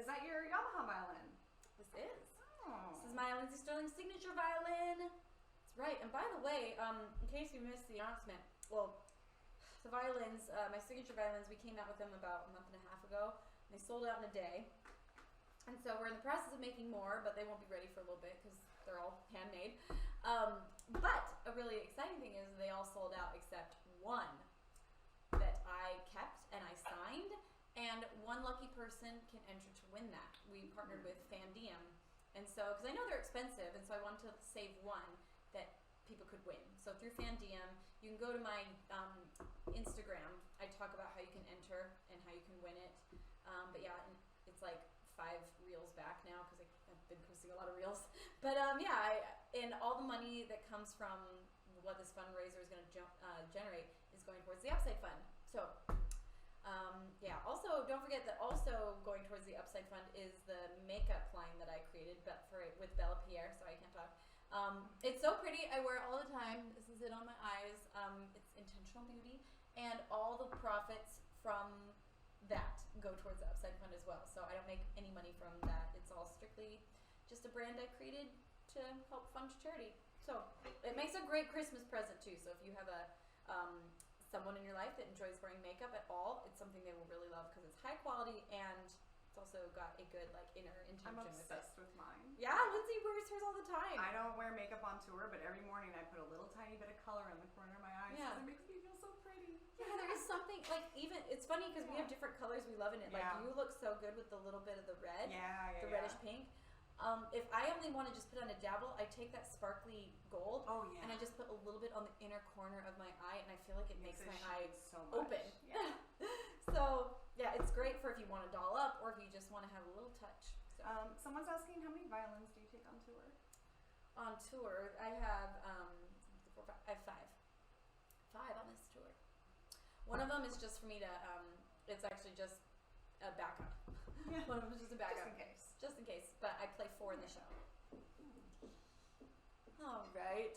that your Yamaha violin? This is. Oh. This is my Lindsey Stirling signature violin. That's right. And by the way, in case you missed the announcement, well, the violins, my signature violins, we came out with them about a month and a half ago. And they sold out in a day. And so we're in the process of making more, but they won't be ready for a little bit because they're all handmade. But a really exciting thing is they all sold out except one that I kept and I signed. And one lucky person can enter to win that. We partnered with Fandiem. And so, because I know they're expensive, and so I wanted to save one that people could win. So through Fandiem, you can go to my Instagram. I talk about how you can enter and how you can win it. But yeah, it's like 5 reels back now because I've been posting a lot of reels. But yeah, and all the money that comes from what this fundraiser is going to generate is going towards the Upside Fund. So yeah, also don't forget that also going towards the Upside Fund is the makeup line that I created with Bella Pierre. Sorry, I can't talk. It's so pretty. I wear it all the time. This is it on my eyes. It's intentional beauty, and all the profits from that go towards the Upside Fund as well. So I don't make any money from that. It's all strictly just a brand I created to help fund charity. So it makes a great Christmas present too. So if you have a someone in your life that enjoys wearing makeup at all, it's something they will really love because it's high quality and it's also got a good like inner intention I'm with it. obsessed with mine. Yeah, Lindsey wears hers all the time. I don't wear makeup on tour, but every morning I put a little tiny bit of color in the corner of my eyes because it makes me feel so pretty. Yeah, there is something like even it's funny because we have different colors we love in it. Like you look so good with the little bit of the red, the reddish pink. If I only want to just put on a dabble, I take that sparkly gold and I just put a little bit on the inner corner of my eye, and I feel like it makes my eye so open. Yeah. So yeah, it's great for if you want to doll up or if you just want to have a little touch. So. Someone's asking how many violins do you take on tour? On tour, I have I have 5 on this tour. One of them is just for me to. It's actually just a backup. One of them is just a backup. Just in case. But I play 4 in the show. All right.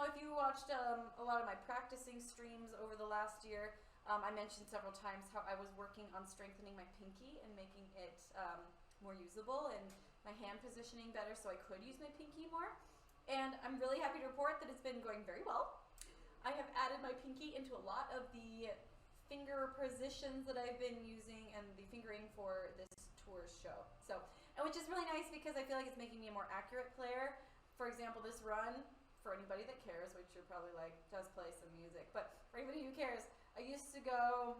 If you watched a lot of my practicing streams over the last year, I mentioned several times how I was working on strengthening my pinky and making it more usable and my hand positioning better so I could use my pinky more. And I'm really happy to report that it's been going very well. I have added my pinky into a lot of the finger positions that I've been using and the fingering for this tour show. So, and which is really nice because I feel like it's making me a more accurate player. For example, this run, for anybody that cares, which you're probably like, does play some music, but for anybody who cares, I used to go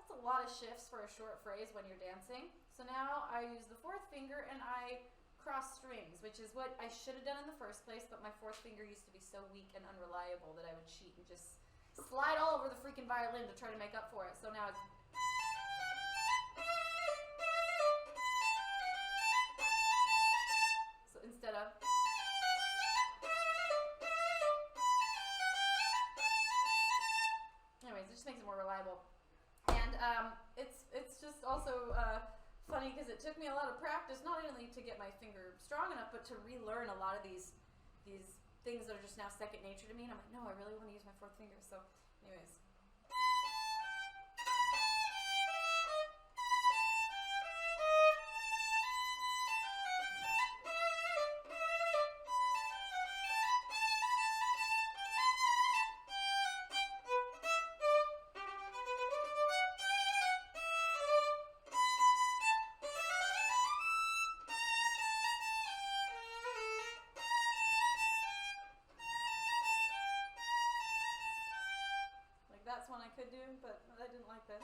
that's a lot of shifts for a short phrase when you're dancing. So now I use the 4th finger and I cross strings, which is what I should have done in the first place, but my 4th finger used to be so weak and unreliable that I would cheat and just slide all over the freaking violin to try to make up for it. So now it's instead of anyways, it just makes it more reliable. And it's just also funny funny because it took me a lot of practice, not only to get my finger strong enough, but to relearn a lot of these things that are just now second nature to me. And I'm like, no, I really want to use my fourth finger. So, anyways. That's one I could do, but I didn't like that.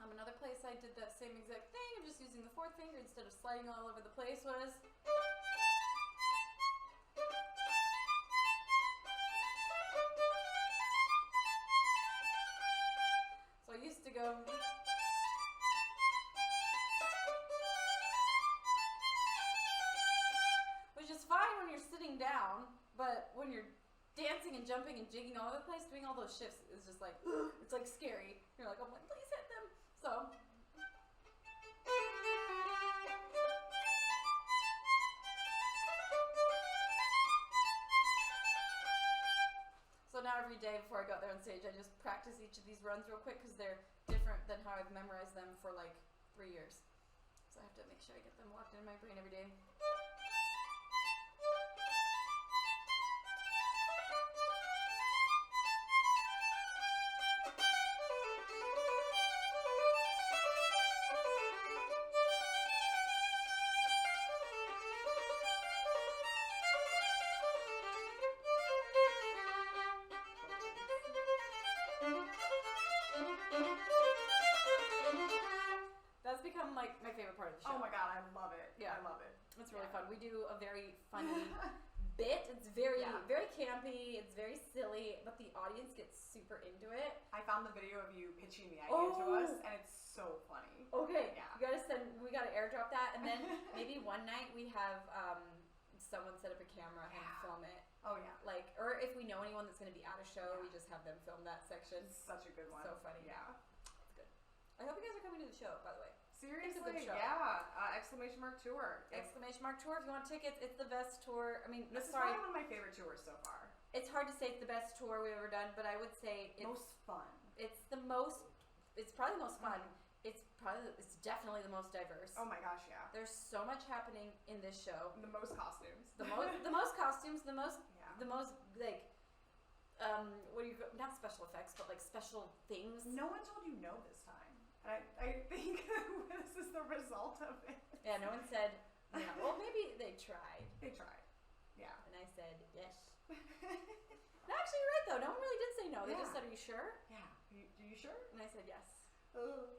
Another place I did that same exact thing of just using the fourth finger instead of sliding all over the place was so I used to go which is fine when you're sitting down, but when you're dancing and jumping and jigging all over the place, doing all those shifts is just like it's like scary. You're like, oh my, please hit them. So now every day before I go out there on stage, I just practice each of these runs real quick because they're different than how I've memorized them for like 3 years. So I have to make sure I get them locked in my brain every day. That's become like my favorite part of the show. Oh my god, I love it. Yeah, I love it. It's really fun. We do a very funny bit. It's very very campy. It's very silly, but the audience gets super into it. I found the video of you pitching the idea to us, and it's so funny. Okay, yeah. We gotta airdrop that, and then maybe one night we have someone set up a camera and film it. Oh yeah. Like, or if we know anyone that's gonna be at a show, we just have them film that section. It's such a good one. So funny. Yeah. It's good. I hope you guys are coming to the show, by the way. Seriously, it's a good show. Yeah. Exclamation mark tour. Exclamation mark tour. If you want tickets, it's the best tour. I mean, this is probably one of my favorite tours so far. It's hard to say it's the best tour we've ever done, but I would say it's most fun. It's the most. It's probably the most fun. It's definitely the most diverse. Oh my gosh, yeah. There's so much happening in this show. The most costumes. The most costumes. The most like what do you not special effects, but like special things. No one told you no this time. I think this is the result of it. Yeah, no one said no. Well, maybe they tried. They tried. Yeah. And I said yes. No, actually, you're right though. No one really did say no. They just said, "Are you sure?" Yeah. Are you sure? And I said yes. Oh.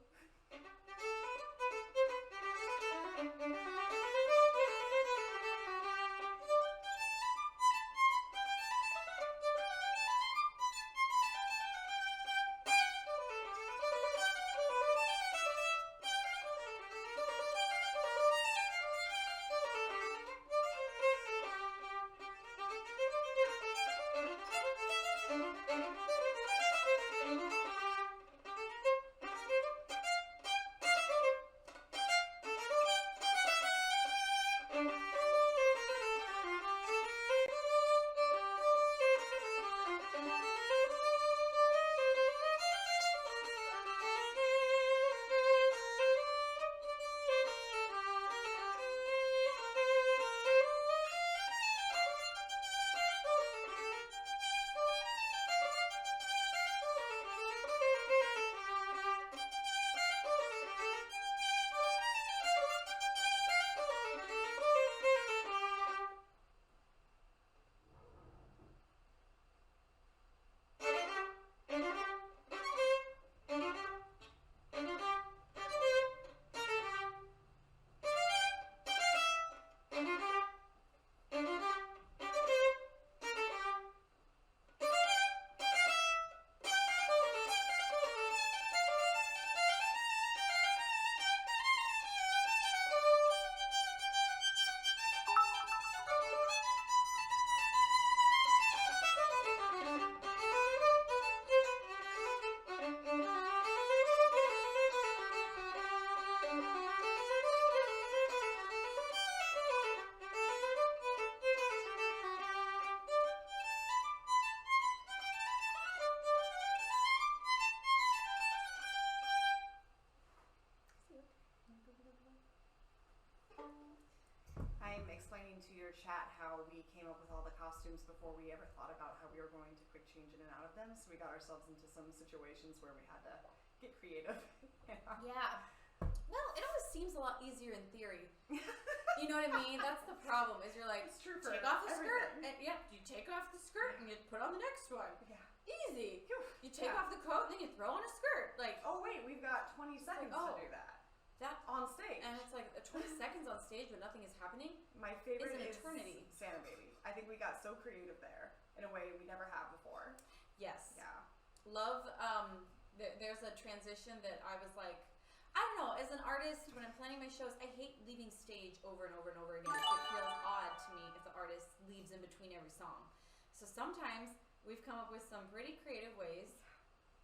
time explaining to your chat how we came up with all the costumes before we ever thought about how we were going to quick change in and out of them. So we got ourselves into some situations where we had to get creative. Yeah. Well, it always seems a lot easier in theory. You know what I mean? That's the problem. Is you're like, It's true for take off the skirt, everything. and you take off the skirt and you put on the next one. Yeah. Easy. You take Yeah. off the coat and then you throw on a skirt. Like, Oh wait, we've got 20 seconds oh. to do that that, on stage. and it's like 20 seconds on stage when nothing is happening. My favorite an is eternity. Santa Baby. I think we got so creative there in a way we never have before. Yes. Yeah. Love. There's a transition that I was like, I don't know. As an artist, when I'm planning my shows, I hate leaving stage over and over and over again. It feels odd to me if the artist leaves in between every song. So sometimes we've come up with some pretty creative ways.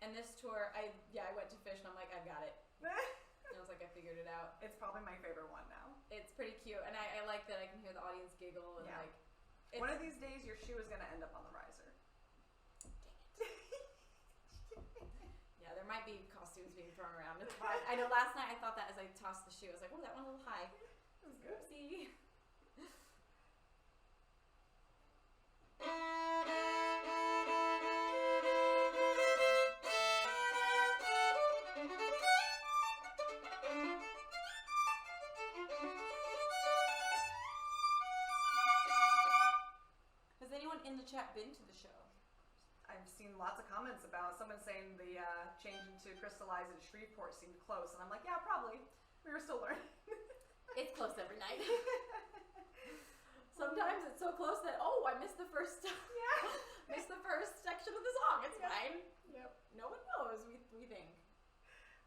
And this tour, I went to Fish and I'm like, I've got it. And I was like, I figured it out. It's probably my favorite one now. It's pretty cute, and I like that I can hear the audience giggle and Yeah. like. One of these days, your shoe is gonna end up on the riser. Yeah, there might be costumes being thrown around. It's fine. I know last night I thought that as I tossed the shoe. I was like, oh, that one a little high. It was good. Oopsie. Has anyone in the chat been to the show? I've seen lots of comments about someone saying the change into Crystallize in Shreveport seemed close, and I'm like, yeah, probably. We were still learning. It's close every night. Sometimes it's so close that I missed the first missed the first section of the song. It's fine. Yep. No one knows. We think.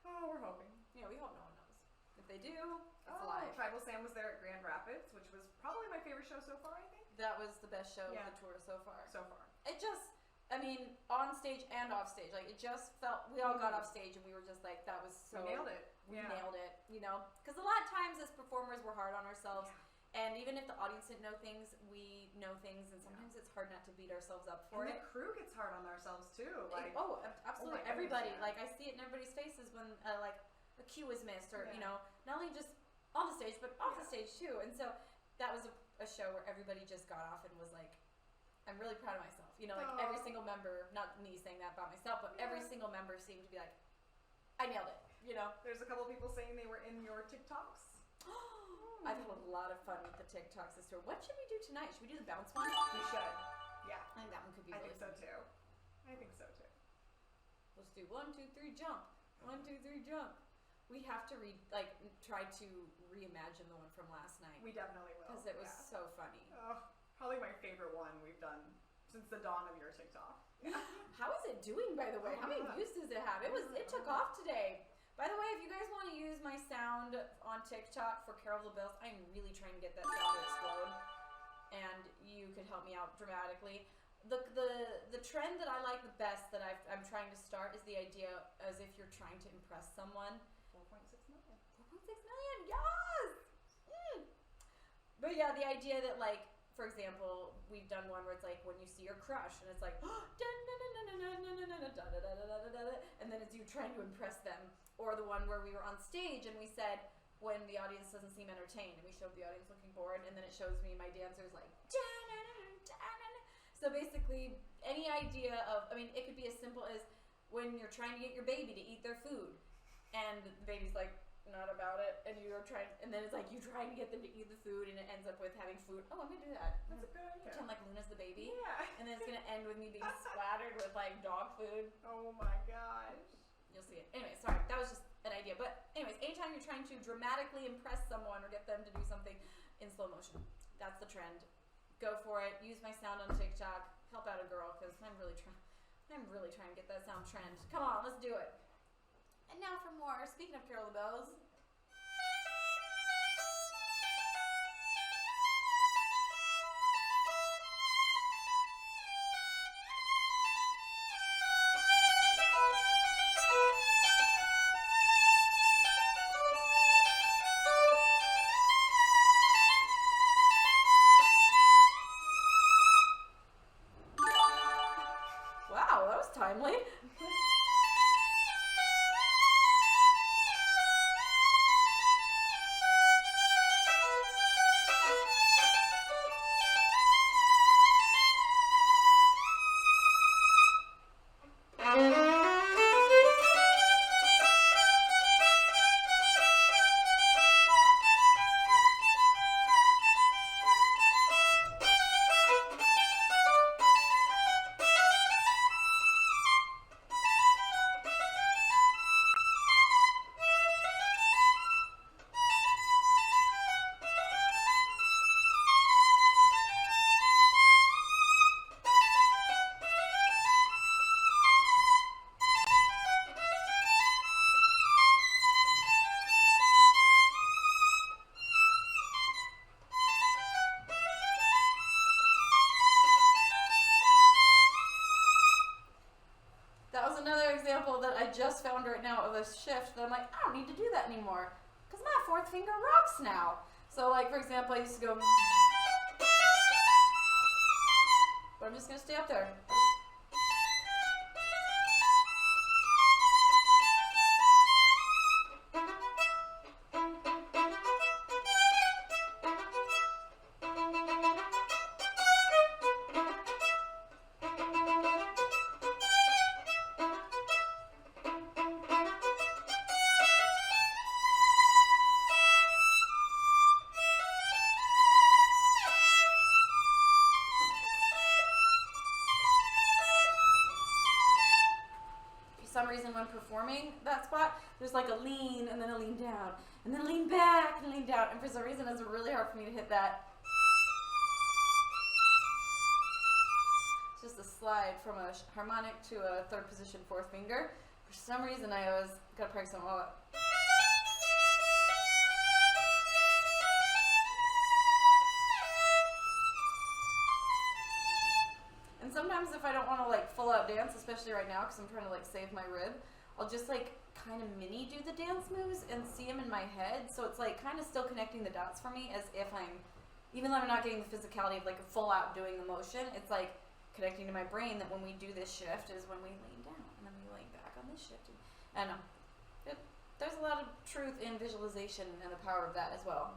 Oh, we're hoping. Yeah, we hope no one knows. If they do, it's Oh, live. Tribal Sam was there at Grand Rapids, which was probably my favorite show so far, I think. That was the best show Yeah. of the tour so far. So far. It just, I mean, on stage and off stage, like it just felt. We all got off stage and we were just like, that was so. We nailed it. We Yeah. nailed it. You know, because a lot of times as performers we're hard on ourselves. And even if the audience didn't know things, we know things, and sometimes it's hard not to beat ourselves up for And it. the crew gets hard on ourselves too. Like, Absolutely. my goodness, Everybody. yeah. Like I see it in everybody's faces when like a cue is missed, or you Yeah. know, not only just on the stage but off the Yeah. stage too. And so that was a show where everybody just got off and was like, I'm really proud of myself. You know, like every Aw. single member, not me saying that about myself, but every single member seemed to be like, I nailed it. You know. There's a couple people saying they were in your TikToks. I've had a lot of fun with the TikToks this tour. What should we do tonight? Should we do the bounce one? We should. Yeah. I think that one could be I really think so fun. too. I think so too. Let's do 1, 2, 3, jump. 1, 2, 3, jump. We have to try to reimagine the one from last night. We definitely will. Because it was so funny. Oh, probably my favorite one we've done since the dawn of your TikTok. How is it doing, by the way? How many views does it have? It took off today. By the way, if you guys want to use my sound on TikTok for Carol of the Bells, I'm really trying to get that sound to explode. And you could help me out dramatically. The trend that I like the best that I'm trying to start is the idea as if you're trying to impress someone. 4.6 million. 4.6 million, yes! But yeah, the idea that like, for example, we've done one where it's like when you see your crush and it's like, and then it's you trying to impress them. Or the one where we were on stage and we said, when the audience doesn't seem entertained, and we showed the audience looking bored, and then it shows me my dancers like, so basically, any idea of, I mean, it could be as simple as when you're trying to get your baby to eat their food, and the baby's like, not about it, and you're trying, and then it's like, you're trying to get them to eat the food, and it ends up with having food. Oh, I'm gonna do that. That's a good idea. Pretend like Luna's the baby. Yeah. And then it's gonna end with me being splattered with like dog food. Oh my gosh. You'll see it. Anyway, sorry, that was just an idea. But anyways, anytime you're trying to dramatically impress someone or get them to do something in slow motion, that's the trend. Go for it. Use my sound on TikTok. Help out a girl, because I'm really trying to get that sound trend. Come on, let's do it. And now for more. Speaking of Carol of the Bells. Wow, that was timely. just found right now of a shift that I'm like, I don't need to do that anymore because my fourth finger rocks now. So like, for example, I used to go, but I'm just going to stay up there. Some reason when performing that spot, there's like a lean and then a lean down and then a lean back and a lean down, and for some reason it's really hard for me to hit that. It's just a slide from a harmonic to a third position fourth finger. For some reason I always gotta practice on all that. And sometimes if I don't want to like full out dance, especially right now because I'm trying to like save my rib, I'll just like kind of mini do the dance moves and see them in my head. So it's like kind of still connecting the dots for me as if I'm, even though I'm not getting the physicality of like a full out doing the motion, it's like connecting to my brain that when we do this shift is when we lean down and then we lean back on this shift. And there's a lot of truth in visualization and the power of that as well.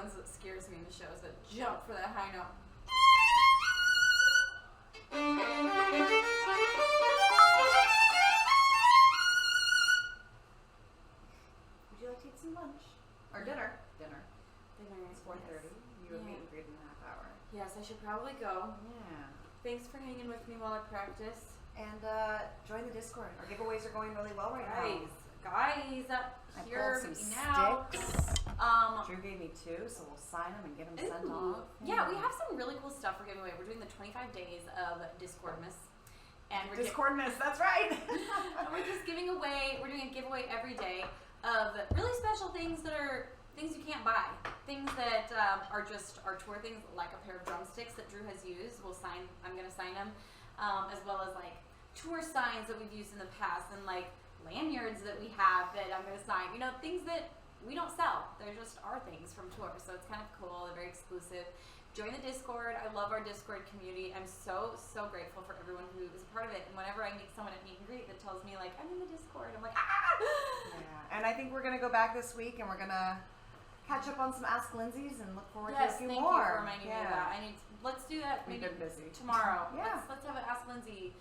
ones that scares me in the show is that jump for that high note. Would you like to eat some lunch? Or dinner? Dinner. It's 4:30. You have meet and greet in a half hour. Yes, I should probably go. Yeah. Thanks for hanging with me while I practice. And join the Discord. Our giveaways are going really well right now. Guys, I hear pulled some me now. sticks. Drew gave me 2, so we'll sign them and get them sent off. Yeah, we have some really cool stuff we're giving away. We're doing the 25 days of Discordmas. And we're Discordmas, that's right. and we're just giving away, we're doing a giveaway every day of really special things that are things you can't buy. Things that are just our tour things, like a pair of drumsticks that Drew has used. I'm going to sign them, as well as like tour signs that we've used in the past, and like lanyards that we have that I'm going to sign. You know, things that we don't sell. They're just our things from tour. So it's kind of cool. They're very exclusive. Join the Discord. I love our Discord community. I'm so grateful for everyone who is a part of it. And whenever I meet someone at meet and greet that tells me like, I'm in the Discord, I'm like, ah! Yeah, and I think we're going to go back this week and we're going to catch up on some Ask Lindsay's and look forward to a few thank more. you for reminding me of that. Let's do that We've maybe been busy. tomorrow. Yeah. Let's have an Ask Lindsay.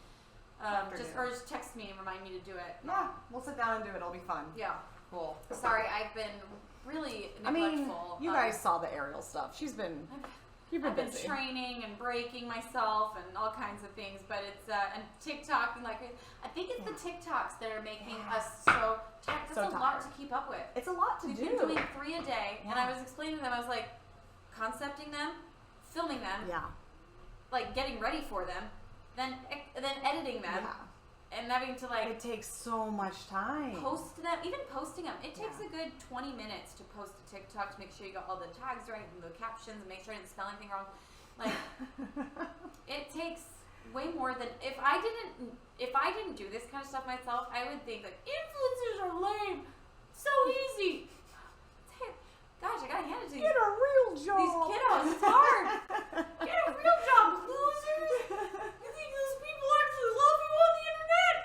Just text me and remind me to do it. Yeah, we'll sit down and do it. It'll be fun. Yeah. Cool. Sorry, I've been really neglectful. I mean, you guys saw the aerial stuff. You've been I've been busy. training and breaking myself and all kinds of things, but it's and TikTok and like I think it's the TikToks that are making us so tired. It's a lot to keep up with. It's a lot to do. We've been doing 3 a day, and I was explaining to them. I was like, concepting them, filming them, like getting ready for them, then editing them. Yeah. And having to like, it takes so much time. Post them, even posting them. It takes a good 20 minutes to post a TikTok to make sure you got all the tags right and the captions and make sure I didn't spell anything wrong. Like, it takes way more than if I didn't do this kind of stuff myself, I would think like influencers are lame, so easy. Gosh, I gotta hand it to you. Get a real job. These kiddos, it's hard. Get a real job, losers. You think those people actually love you on the internet?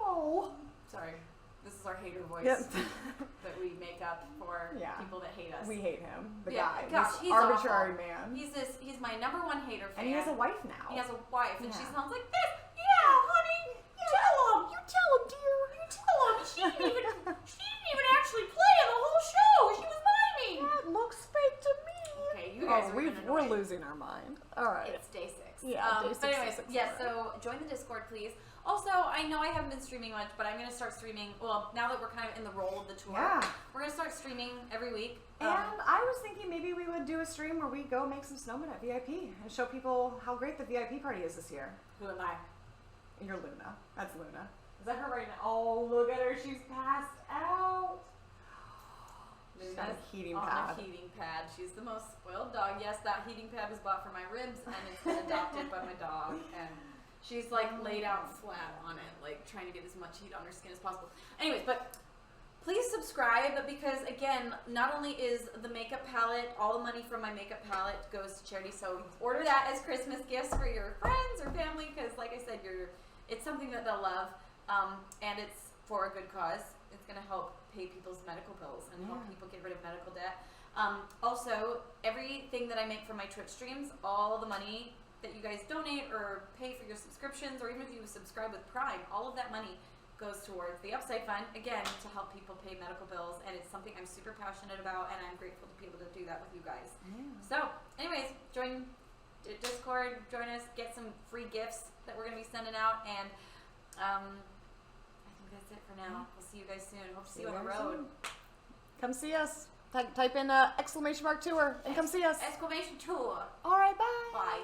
Oh. Sorry. This is our hater voice that we make up for people that hate us. We hate him. The guy. Gosh, he's arbitrary awful. man. He's my #1 hater fan. And he has a wife now. He has a wife, and she sounds like this. Yeah, honey. Yeah. Tell him. You tell him, dear. You tell him. She didn't even actually play in the whole show. She was miming. That looks fake to me. Okay, you guys we're losing our mind. All right. It's day 6. Yeah, day 6. But anyways, so join the Discord, please. Also, I know I haven't been streaming much, but I'm going to start streaming. Well, now that we're kind of in the role of the tour, we're going to start streaming every week. And I was thinking maybe we would do a stream where we go make some snowmen at VIP and show people how great the VIP party is this year. Who am I? You're Luna. That's Luna. Is that her right now? Oh, look at her. She's passed out. She's on a heating on pad. a heating pad. She's the most spoiled dog. Yes, that heating pad was bought for my ribs, and it's been adopted by my dog. And she's like laid out flat on it, like trying to get as much heat on her skin as possible. Anyways, but please subscribe because again, not only is the makeup palette, all the money from my makeup palette goes to charity. So order that as Christmas gifts for your friends or family because, like I said, it's something that they'll love, and it's for a good cause. It's going to help pay people's medical bills and help people get rid of medical debt. Also, everything that I make from my Twitch streams, all the money that you guys donate or pay for your subscriptions, or even if you subscribe with Prime, all of that money goes towards the Upside Fund, again, to help people pay medical bills, and it's something I'm super passionate about, and I'm grateful to be able to do that with you guys. So, anyways, join Discord, join us, get some free gifts that we're going to be sending out, and I think that's it for now. We'll see you guys soon. Hope to see you on the road. Come see us. Type in !tour and come see us. Exclamation tour. All right, bye. Bye.